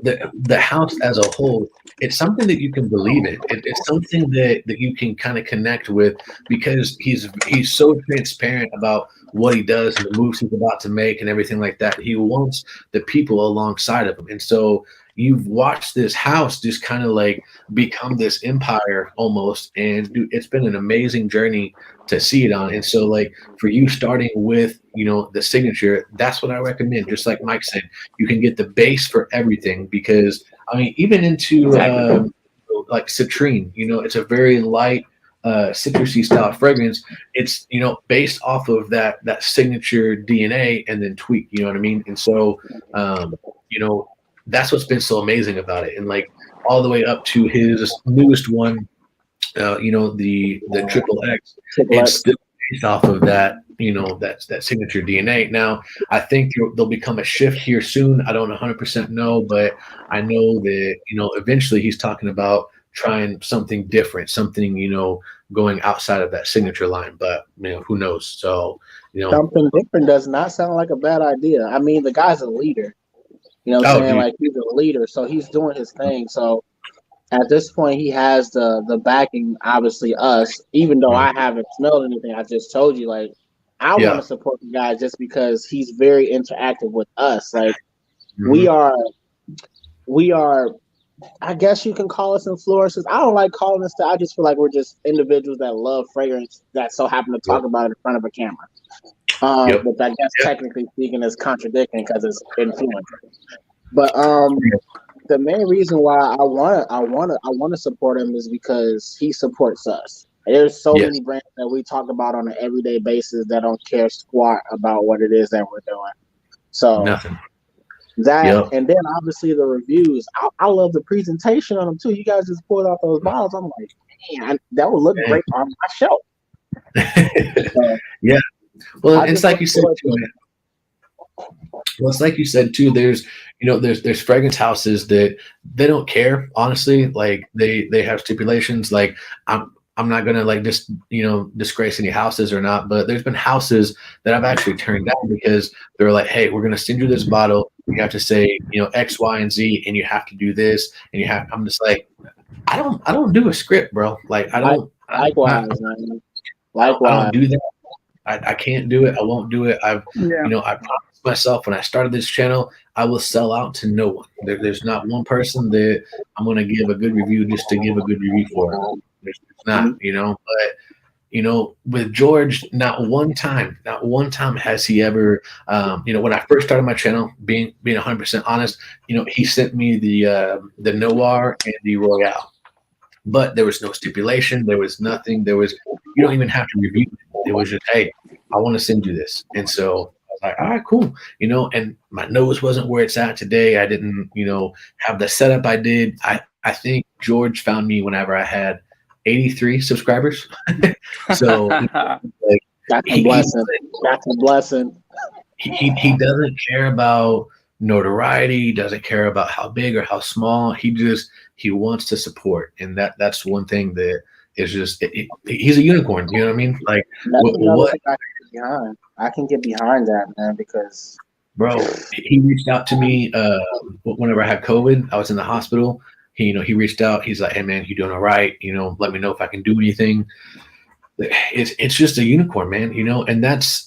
the house as a whole, it's something that you can believe in. It's something that you can kind of connect with because he's so transparent about what he does and the moves he's about to make and everything like that. He wants the people alongside of him. And so you've watched this house just kind of like become this empire almost. And dude, it's been an amazing journey to see it on. And so like for you starting with, the signature, that's what I recommend. Just like Mike said, you can get the base for everything because I mean, even into like citrine, it's a very light citrusy style fragrance. It's based off of that signature DNA and then tweak, you know what I mean? And so that's what's been so amazing about it. And like all the way up to his newest one, the triple X, it's still based off of that, that signature DNA. Now, I think there'll become a shift here soon. I don't 100% know, but I know that, eventually he's talking about trying something different, something, going outside of that signature line, but who knows? So, something different does not sound like a bad idea. I mean, the guy's a leader, saying? Dude. Like he's a leader, so he's doing his thing. So at this point, he has the backing, obviously us, even though I haven't smelled anything. I just told you, like, I want to support the guy just because he's very interactive with us. Like, we are, I guess you can call us influencers. I don't like calling us that. I just feel like we're just individuals that love fragrance that so happen to talk about it in front of a camera. But I guess technically speaking is contradicting because it's influencer. But the main reason why I want to support him is because he supports us. There's so many brands that we talk about on an everyday basis that don't care squat about what it is that we're doing. So nothing. That and then obviously the reviews. I love the presentation on them too. You guys just pulled out those bottles. I'm like, man, that would look great on my show. Well, it's like you said too. Well, it's like you said too. There's there's fragrance houses that they don't care. Honestly, like they have stipulations. Like I'm not gonna like just disgrace any houses or not, but there's been houses that I've actually turned down because they're like, hey, we're gonna send you this bottle. You have to say X, Y, and Z, and you have to do this, and you have. I'm just like, I don't do a script, bro. Like I don't. Likewise, I don't do that. I can't do it. I won't do it. I promised myself when I started this channel, I will sell out to no one. There's not one person that I'm going to give a good review just to give a good review for. There's not, but with George, not one time has he ever, when I first started my channel, being 100% honest, he sent me the Noir and the Royale. But there was no stipulation. There was nothing. You don't even have to review it. It was just, hey, I want to send you this. And so I was like, all right, cool. And my nose wasn't where it's at today. I didn't, have the setup I did. I think George found me whenever I had 83 subscribers. So that's a blessing. That's a blessing. He doesn't care about notoriety. He doesn't care about how big or how small. He wants to support, and that's one thing that is just he's a unicorn. You know what I mean? Like what I can get behind that, man, because bro, he reached out to me whenever I had COVID. I was in the hospital. He reached out. He's like, hey man, you doing all right? Let me know if I can do anything. it's just a unicorn, man, and that's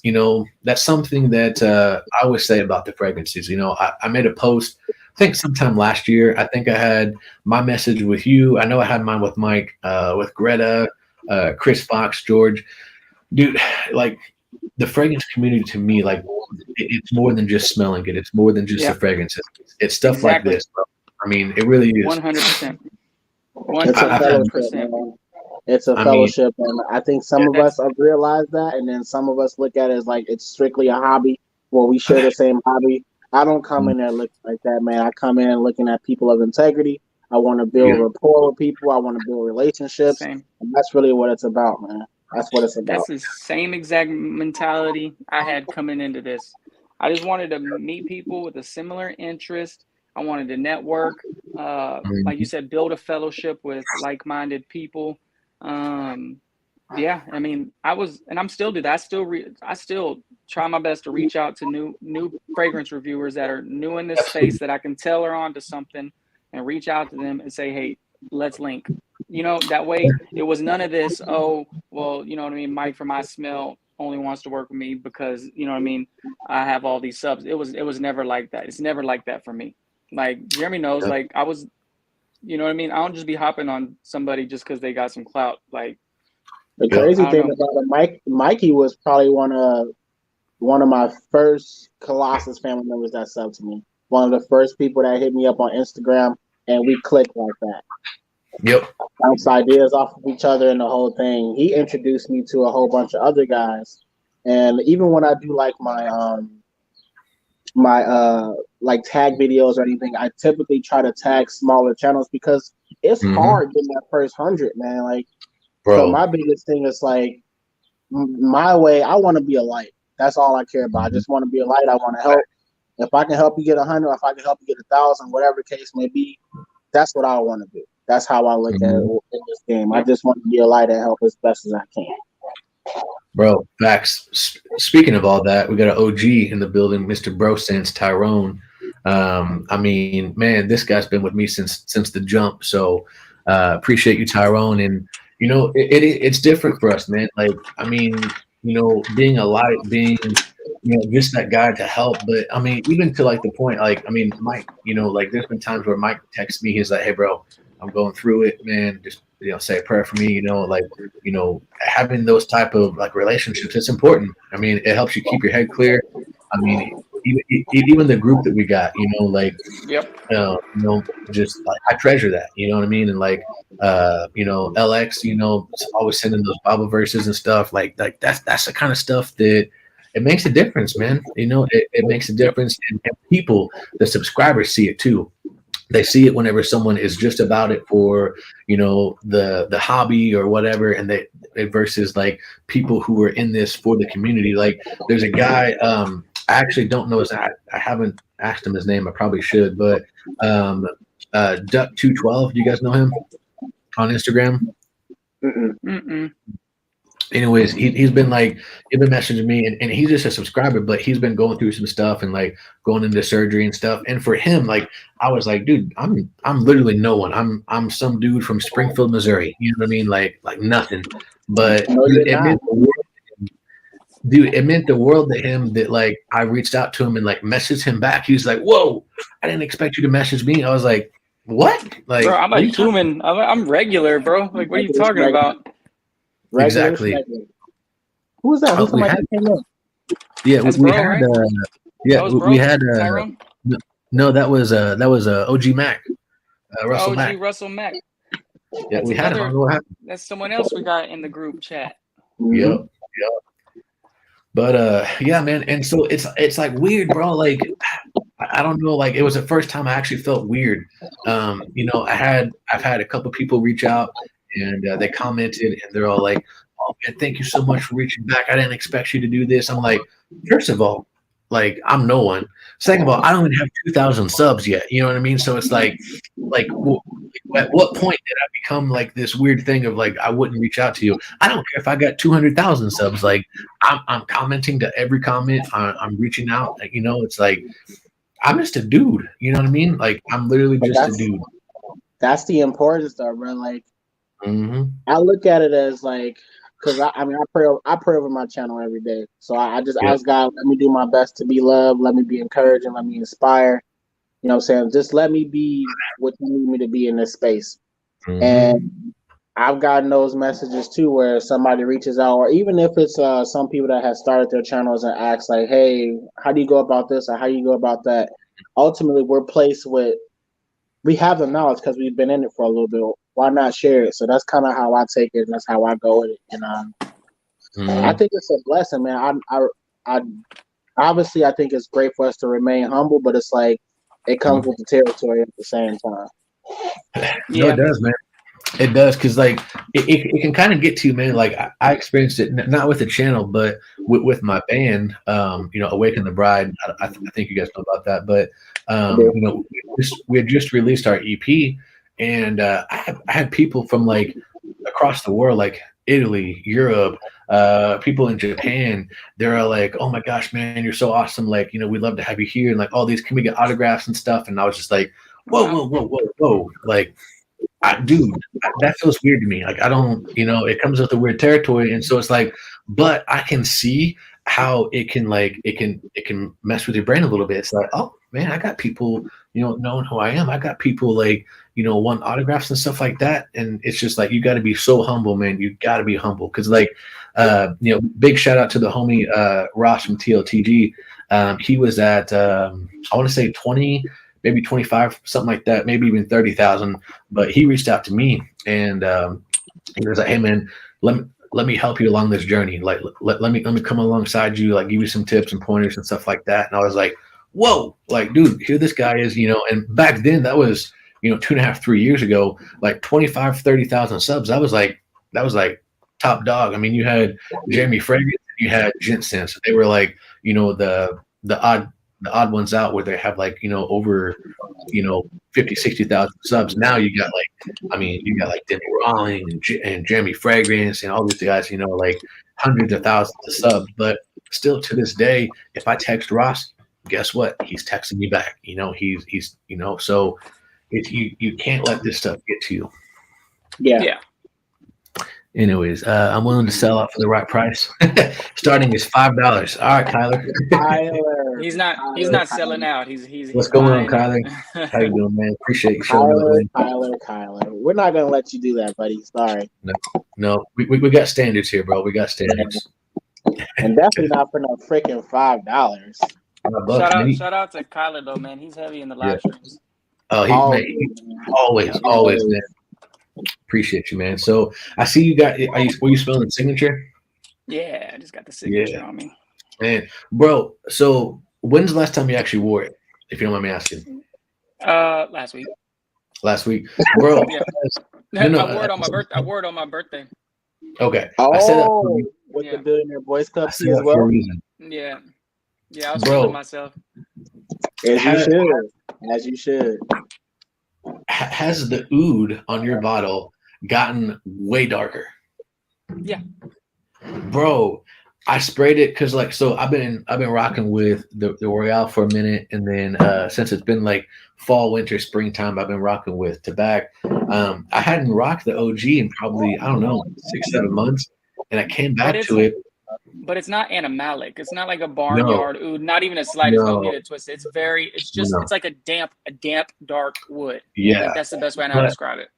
something that I always say about the fragrances. I made a post, I think sometime last year. I think I had my message with you. I know I had mine with Mike, with Greta, Chris Fox, George. Dude, like the fragrance community to me, like it's more than just smelling it. It's more than just the fragrances. It's stuff like this, bro. I mean, it really is. 100%. It's a fellowship, man. It's a fellowship, and I think some of us have realized that, and then some of us look at it as like it's strictly a hobby. Well, we share the same hobby. I don't come in there looking like that, man. I come in looking at people of integrity. I want to build rapport with people. I want to build relationships, and that's really what it's about, man. That's what it's about. That's the same exact mentality I had coming into this. I just wanted to meet people with a similar interest. I wanted to network, like you said, build a fellowship with like-minded people. Yeah, I mean, I'm still do that. I still try my best to reach out to new fragrance reviewers that are new in this space that I can tell are onto something, and reach out to them and say, hey, let's link. That way it was none of this, oh, well, you know what I mean, Mike from I Smell only wants to work with me because, you know what I mean, I have all these subs. It was never like that. It's never like that for me. Like Jeremy knows, like I was, you know what I mean? I don't just be hopping on somebody just because they got some clout. Like the crazy thing about it, Mikey was probably one of my first Colossus family members that subbed to me. One of the first people that hit me up on Instagram, and we clicked like that. Yep. Bounce ideas off of each other and the whole thing. He introduced me to a whole bunch of other guys, and even when I do like my like tag videos or anything, I typically try to tag smaller channels because it's hard getting that first 100, man. Like, so my biggest thing is like my way. I want to be a light. That's all I care about. I just want to be a light. I want to help. If I can help you get 100, if I can help you get 1,000, whatever the case may be, that's what I want to do. That's how I look at it in this game. I just want to be a light and help as best as I can. Bro, facts. Speaking of all that, we got an OG in the building, Mr. Bro Sense Tyrone. I mean, man, this guy's been with me since the jump. So appreciate you, Tyrone. And it's different for us, man. Like, I mean, being a light, being just that guy to help. But I mean, even to like the point, like, I mean, Mike, like there's been times where Mike texts me, he's like, hey, bro, I'm going through it, man. Just say a prayer for me. Having those type of like relationships, it's important. I mean, it helps you keep your head clear. I mean, even the group that we got, just like I treasure that. You know what I mean? And like, LX, always sending those Bible verses and stuff. Like that's the kind of stuff that it makes a difference, man. It makes a difference, and people, the subscribers, see it too. They see it whenever someone is just about it for, the hobby or whatever, and they versus like people who are in this for the community. Like there's a guy, I actually don't know I haven't asked him his name. I probably should, but Duck212. Do you guys know him on Instagram? Anyways, he's been messaging me, and he's just a subscriber, but he's been going through some stuff and like going into surgery and stuff. And for him, like I was like, dude, I'm literally no one. I'm some dude from Springfield, Missouri. You know what I mean? Like nothing. But it meant the world to him that like I reached out to him and like messaged him back. He was like, whoa, I didn't expect you to message me. I was like, what? Like, bro, I'm a human. I'm regular, bro. Like, what are you talking about? Exactly. Who was that? Who's yeah, we had right? we had no, that was OG Mac, Russell Mack. Russell Mack. Yeah, we had him. That's someone else we got in the group chat. Yep. But yeah, man, and so it's like weird, bro. Like I don't know, like it was the first time I actually felt weird. I've had a couple people reach out. And they commented, and they're all like, "Oh man, thank you so much for reaching back. I didn't expect you to do this." I'm like, first of all, like I'm no one. Second of all, I don't even have 2,000 subs yet. You know what I mean? So it's like, at what point did I become like this weird thing of like I wouldn't reach out to you? I don't care if I got 200,000 subs. Like I'm commenting to every comment. I'm reaching out. It's like I'm just a dude. You know what I mean? Like I'm literally just a dude. That's the importance, though, bro. Like. I look at it as like because I mean, I pray over my channel every day. So I just ask God, let me do my best to be loved, let me be encouraged, and let me inspire. You know what I'm saying? Just let me be what you need me to be in this space. Mm-hmm. And I've gotten those messages too, where somebody reaches out, or even if it's some people that have started their channels and ask like, "Hey, how do you go about this?" or "How do you go about that?" Ultimately, we're placed with, we have the knowledge because we've been in it for a little bit. Why not share it? So that's kind of how I take it, and that's how I go with it. And I think it's a blessing, man. I obviously I think it's great for us to remain humble, but it's like it comes with the territory at the same time. No, it does, man. It does, because like it can kind of get to you, man. Like I experienced it not with the channel, but with my band, you know, Awaken the Bride. I think you guys know about that, but you know, we had just released our EP, and I had people from like across the world, like Italy, Europe, people in Japan. They're all like, "Oh my gosh, man, you're so awesome! Like, you know, we'd love to have you here." And like all these, can we get autographs and stuff? And I was just like, whoa, like. Dude, that feels weird to me. Like, I don't, you know, it comes with a weird territory. And so it's like, but I can see how it can mess with your brain a little bit. It's like, oh man, I got people, you know, knowing who I am. I got people like, you know, want autographs and stuff like that. And it's just like, you got to be so humble, man. You got to be humble. Cause like, you know, big shout out to the homie, Ross from TLTG. He was at, I want to say 20, maybe 25, something like that, maybe even 30,000. But he reached out to me and he was like, "Hey man, let me help you along this journey. Like let me come alongside you, like give you some tips and pointers and stuff like that." And I was like, "Whoa, like dude, here this guy is, you know." And back then that was, you know, 2.5, 3 years ago, like 25, 30,000 subs. That was like top dog. I mean, you had Jeremy Fragrance, you had Jensen. So they were like, you know, the odd ones out where they have like, you know, over, you know, 50, 60,000 subs. Now you got like, I mean, you got like Demi Rawling and Jeremy Fragrance and all these guys, you know, like hundreds of thousands of subs. But still to this day, if I text Ross, guess what? He's texting me back. You know, he's you know, so you can't let this stuff get to you. Yeah. Anyways, I'm willing to sell out for the right price. Starting is $5. All right, Kyler. He's not selling out. He's what's going on, Kyler? How you doing, man? Appreciate you showing up. Kyler. We're not gonna let you do that, buddy. Sorry. No. We got standards here, bro. We got standards. And definitely not for no freaking $5. Shout out to Kyler though, man. He's heavy in the live streams. Oh, he's always, man. Appreciate you, man. So I see you got. Were you spelling signature? Yeah, I just got the signature on me. Man, bro. So when's the last time you actually wore it? If you don't mind me asking. Last week. Last week, bro. I wore it on my birthday. I wore it on my birthday. Okay. Oh, I said that with the Billionaire Boys Club as well. For a reason. Yeah, I was feeling myself. As you should. Has the oud on your bottle gotten way darker? Yeah, bro. I sprayed it because like, so I've been rocking with the Royale for a minute, and then since it's been like fall, winter, springtime, I've been rocking with Tobacco. I hadn't rocked the OG in probably, I don't know, 6-7 months, and I came back to it. But it's not animalic. It's not like a barnyard oud. Not even a slightest. Don't get it twisted. It's like a damp dark wood. Yeah, like that's the best way I know how to describe it.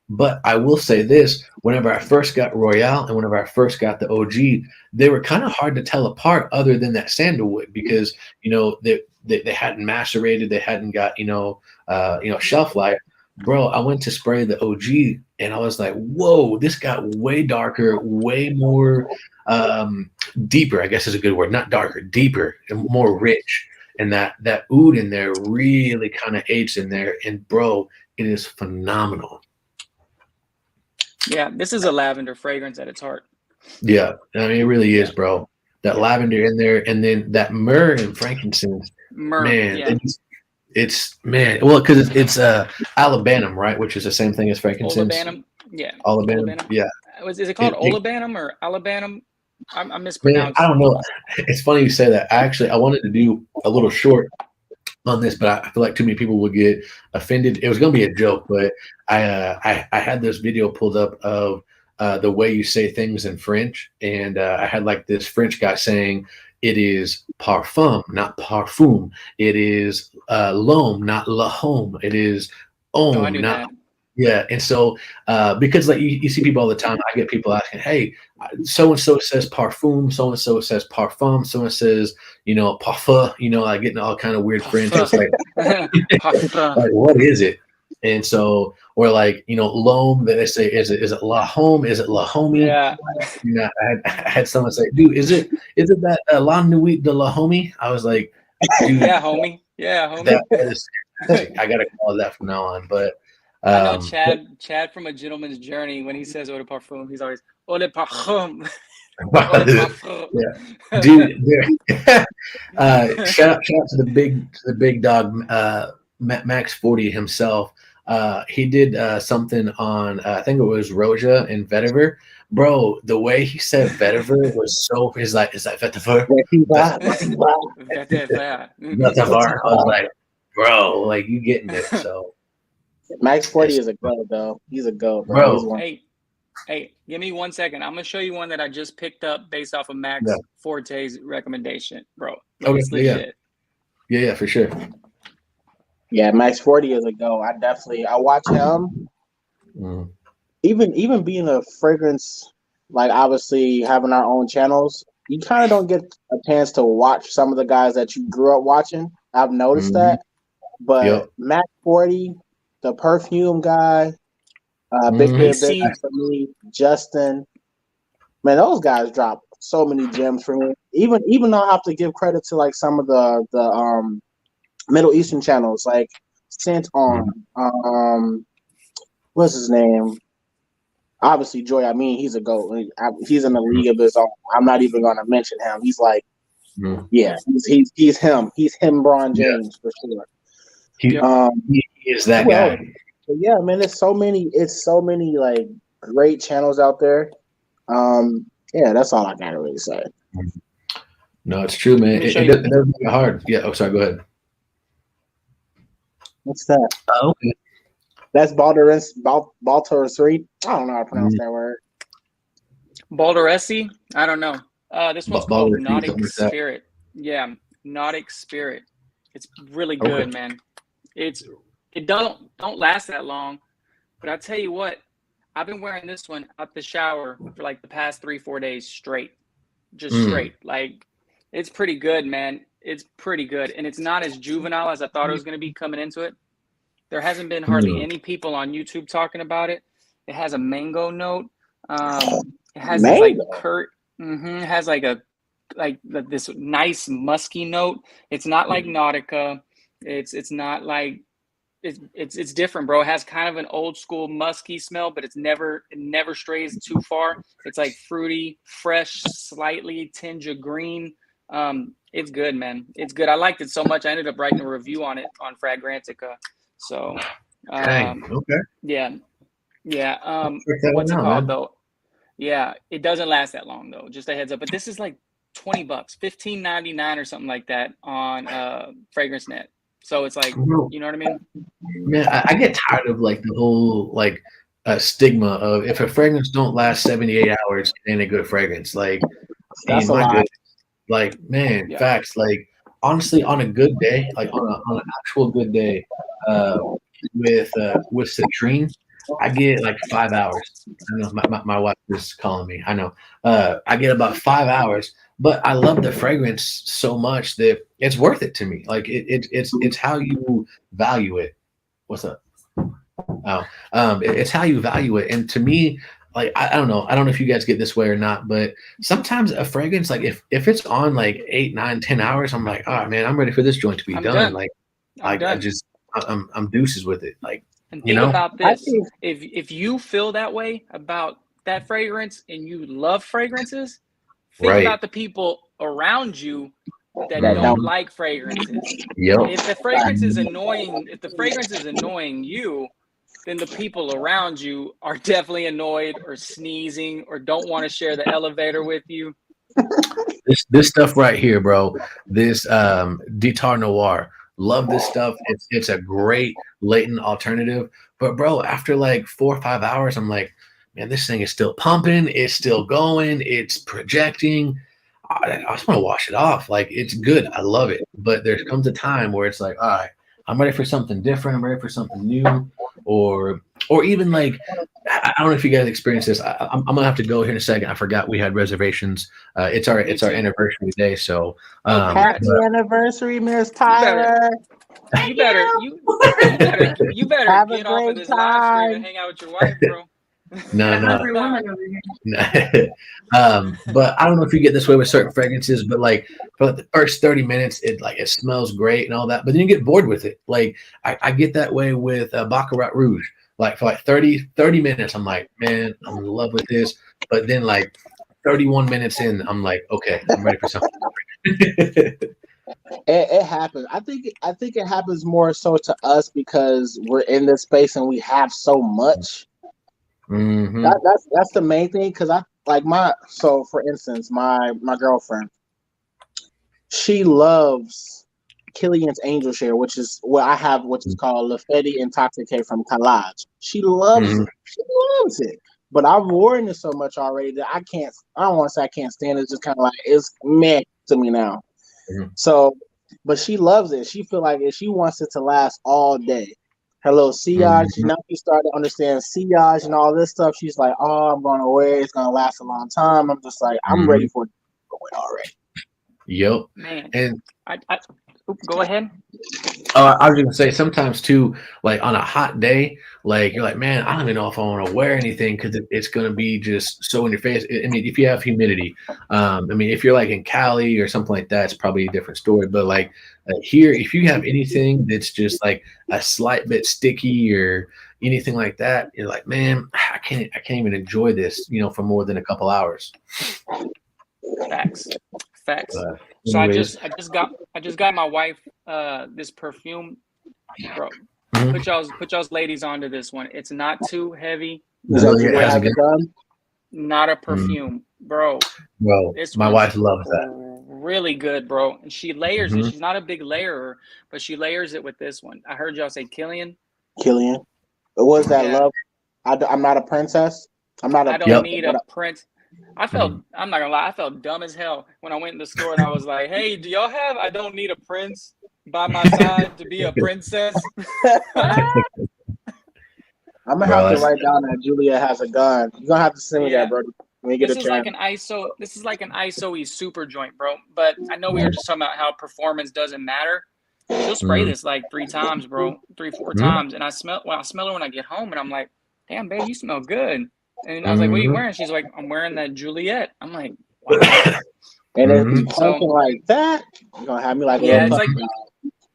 But I will say this: whenever I first got Royale and whenever I first got the OG, they were kind of hard to tell apart, other than that sandalwood, because you know they hadn't macerated, they hadn't got shelf life. Bro, I went to spray the OG and I was like, whoa, this got way darker, way more deeper, I guess is a good word, not darker, deeper and more rich. And that oud in there really kind of aged in there. And bro, it is phenomenal. Yeah, this is a lavender fragrance at its heart. Yeah, I mean, it really is, bro. That lavender in there, and then that myrrh and frankincense. Man, well, because it's olibanum, right? Which is the same thing as frankincense. Olibanum, yeah. Olibanum, yeah. Is it called olibanum or olibanum? I'm mispronouncing. I don't know. It's funny you say that. I wanted to do a little short on this, but I feel like too many people would get offended. It was going to be a joke, but I had this video pulled up of the way you say things in French. And I had like this French guy saying it is parfum, not parfum. It is l'homme, not la home. It is Oh, I homme, knew not that. yeah. And so because like you see people all the time, I get people asking, hey, so and so says parfum, so and so says parfum, someone says, parfum, like getting all kind of weird French. It's like Parfum. like what is it? And so, or like, loam, that they say, is it la home? Is it la homie? Yeah. I had someone say, dude, is it that la nuit de la homie? I was like, dude, Yeah, homie. Yeah, homie. that is, I got to call it that from now on. But I know Chad from A Gentleman's Journey, when he says eau de parfum, he's always eau de parfum. Eau de parfum. Yeah. Dude, shout out to the big dog, Max 40 himself. He did something on I think it was Roja and Vetiver. Bro, the way he said Vetiver was so, he's like, is that Vetiver? Vetiver. Vetiver. I was like, bro, like you getting it. So Max 40 is a goat, though. He's a goat, bro. Hey, give me 1 second. I'm gonna show you one that I just picked up based off of Max Forte's recommendation, bro. Okay, it's legit. Yeah, for sure. Yeah, Max 40 is a go. I watch him. Even being a fragrance, like obviously having our own channels, you kind of don't get a chance to watch some of the guys that you grew up watching. I've noticed that. But Max 40, the perfume guy, Big Beard Big for me, Justin, man, those guys drop so many gems for me. Even though I have to give credit to like some of the Middle Eastern channels, like Scent On, what's his name? Obviously, Joy. I mean, he's a GOAT. He's in a league of his own. I'm not even going to mention him. He's like, yeah, he's him. He's him, Bron James for sure. He is that guy. But yeah, man, it's so many like great channels out there. Yeah, that's all I gotta really say. No, it's true, man. It doesn't make it hard. Yeah. Oh, sorry. Go ahead. What's that? Oh, okay. That's Baltor Street. I don't know how to pronounce that word. Balderesi? I don't know. This one's called Nautic Spirit. Yeah, Nautic Spirit. It's really good, man. It don't last that long, but I tell you what, I've been wearing this one out the shower for like the past 3-4 days straight, just straight. Like it's pretty good, man. It's pretty good, and it's not as juvenile as I thought it was going to be coming into it. There hasn't been hardly any people on YouTube talking about it. It has a mango note. It has this like it has like this nice musky note. It's not like Nautica. It's not like it's different, bro. It has kind of an old school musky smell, but it never strays too far. It's like fruity, fresh, slightly tinge of green. It's good, man. It's good. I liked it so much. I ended up writing a review on it on Fragrantica. So, okay. Yeah. What's it called though? Yeah, it doesn't last that long though. Just a heads up. But this is like $20, $15.99 or something like that on FragranceNet. So it's like, you know what I mean? Man, I get tired of like the whole like stigma of if a fragrance don't last 78 hours, it ain't a good fragrance. Like, that's a lot. Like, man, facts. Like, honestly, on a good day, like on an actual good day, with citrine, I get like 5 hours. I know my wife is calling me. I know. I get about 5 hours, but I love the fragrance so much that it's worth it to me. Like it's how you value it. What's up? Oh, it's how you value it. And to me, like I don't know if you guys get this way or not, but sometimes a fragrance, like if it's on like 8, 9, 10 hours, I'm like, oh man, I'm ready for this joint to be done. Like I'm deuces with it. Like, and think about this. If you feel that way about that fragrance and you love fragrances, think about the people around you that don't like fragrances. If the fragrance is annoying you, then the people around you are definitely annoyed or sneezing or don't want to share the elevator with you. This stuff right here, bro. This Ditar Noir. Love this stuff. It's a great latent alternative. But bro, after like 4 or 5 hours, I'm like, man, this thing is still pumping. It's still going. It's projecting. I just want to wash it off. Like, it's good. I love it. But there comes a time where it's like, all right, I'm ready for something different. I'm ready for something new, or even like, I don't know if you guys experience this. I'm gonna have to go here in a second. I forgot we had reservations. It's our anniversary day. So happy anniversary, Miss Tyler. You better have get a off of great this live stream and time. hang out with your wife, bro. No. But I don't know if you get this way with certain fragrances, but like for the first 30 minutes, it smells great and all that, but then you get bored with it. Like I get that way with Baccarat Rouge. Like for like 30 minutes, I'm like, man, I'm in love with this. But then like 31 minutes in, I'm like, okay, I'm ready for something different. It happens. I think it happens more so to us because we're in this space and we have so much. Mm-hmm. That's the main thing. Because so for instance, my girlfriend, she loves Killian's Angel Share, which is what I have, which is called Lafetti Intoxicate from Kalaj. She loves it. She loves it. But I've worn it so much already that I don't want to say I can't stand it. It's just kind of like, it's meh to me now. Mm-hmm. So, but she loves it. She feel like she wants it to last all day. Her little sillage, now she started to understand sillage and all this stuff. She's like, oh, I'm going to wear it. It's going to last a long time. I'm just like, I'm ready for it to go in already. Yep. Man. And go ahead. I was gonna say sometimes too, like on a hot day, like you're like, man, I don't even know if I want to wear anything because it's gonna be just so in your face. I mean, if you have humidity, I mean, if you're like in Cali or something like that, it's probably a different story. But like here, if you have anything that's just like a slight bit sticky or anything like that, you're like, man, I can't even enjoy this, for more than a couple hours. Facts. So I just got my wife this perfume, bro. Mm-hmm. Put y'all's ladies onto this one. It's not too heavy. Not a perfume, bro. Bro, my wife loves that. Really good, bro. And she layers it. She's not a big layerer, but she layers it with this one. I heard y'all say Killian. What was that, love? I'm not a princess. I don't need a prince. I'm not gonna lie, I felt dumb as hell when I went in the store and I was like, hey, do y'all have I don't need a prince by my side to be a princess? I'm gonna have to write down that Julia has a gun. You're gonna have to send me that, bro. When you get a chance. This is like an ISO-y super joint, bro. But I know we were just talking about how performance doesn't matter. She'll spray this like 3 times, bro. 3-4 times. And I smell her when I get home and I'm like, damn, babe, you smell good. And I was like, what are you wearing? She's like, I'm wearing that Juliet. I'm like, wow. And it's something like that. You're going to have me like,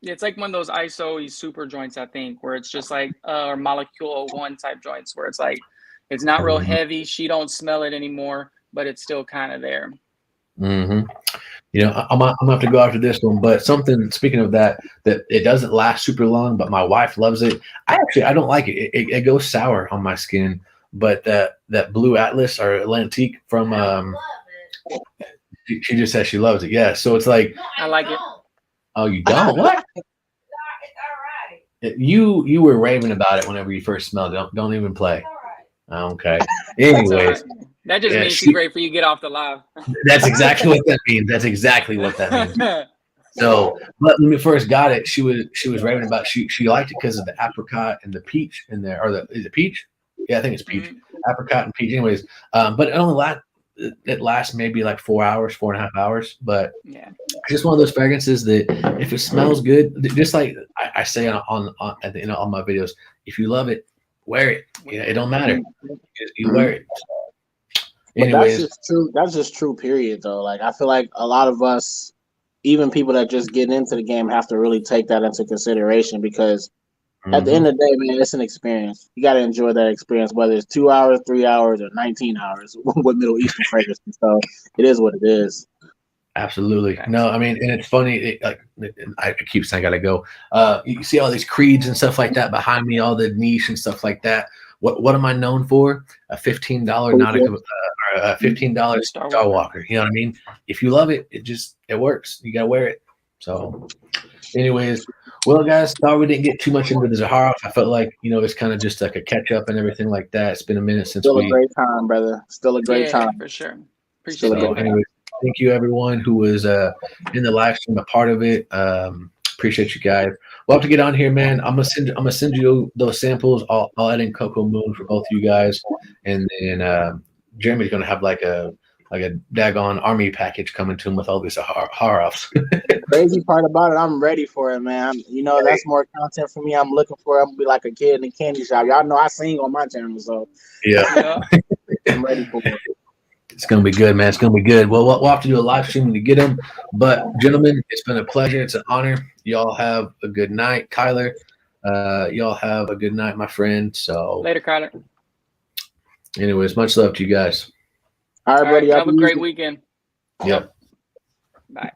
it's like one of those ISO super joints, I think, where it's just like or Molecule 01 type joints where it's like, it's not real heavy. She don't smell it anymore, but it's still kind of there. Mm-hmm. I'm gonna have to go after this one, but speaking of that it doesn't last super long, but my wife loves it. I don't like it. It goes sour on my skin. But that Blue Atlas or Atlantique from she just says she loves it. Yeah, so it's like I like it. Oh, you don't? What? It's all right. You were raving about it whenever you first smelled it. Don't even play. Okay. Anyways, that just means she's ready for you to get off the live. That's exactly what that means. That's exactly what that means. So, but when we first got it, she was raving about she liked it because of the apricot and the peach in there, or is it peach? Yeah, I think it's peach, apricot and peach. Anyways, but it lasts maybe like 4 hours, 4.5 hours. But it's just one of those fragrances that if it smells good, just like I say on my videos, if you love it, wear it. It don't matter. You wear it. Anyways, that's just true. Period. Though, like I feel like a lot of us, even people that just get into the game, have to really take that into consideration because. At the end of the day, man, it's an experience. You got to enjoy that experience, whether it's 2 hours, 3 hours, or 19 hours with Middle Eastern fragrances. So it is what it is. Absolutely. No, I mean, and it's funny. I keep saying I got to go. You see all these creeds and stuff like that behind me, all the niche and stuff like that. What am I known for? A $15 Nautica, or a $15 Star Walker. You know what I mean? If you love it, it works. You got to wear it. So. Anyways, well, guys, sorry we didn't get too much into the Zaharoff. I felt like, it's kind of just like a catch up and everything like that. It's been a minute since Still a great time, brother. Still a great time. For sure. Appreciate it. Anyways, thank you everyone who was in the live stream, a part of it. Appreciate you guys. We'll have to get on here, man. I'm gonna send you those samples. I'll add in Cocoa Moon for both of you guys, and then Jeremy's gonna have like a daggone army package coming to him with all these Zaharoffs. Crazy part about it, I'm ready for it, man. That's more content for me. I'm looking for it. I'm gonna be like a kid in a candy shop. Y'all know I sing on my channel, so yeah. I'm ready for it. It's going to be good, man. It's going to be good. Well, we'll have to do a live stream to get them. But, gentlemen, it's been a pleasure. It's an honor. Y'all have a good night. Kyler, y'all have a good night, my friend. So later, Kyler. Anyways, much love to you guys. All right, buddy. Have a great weekend. Yep. Bye.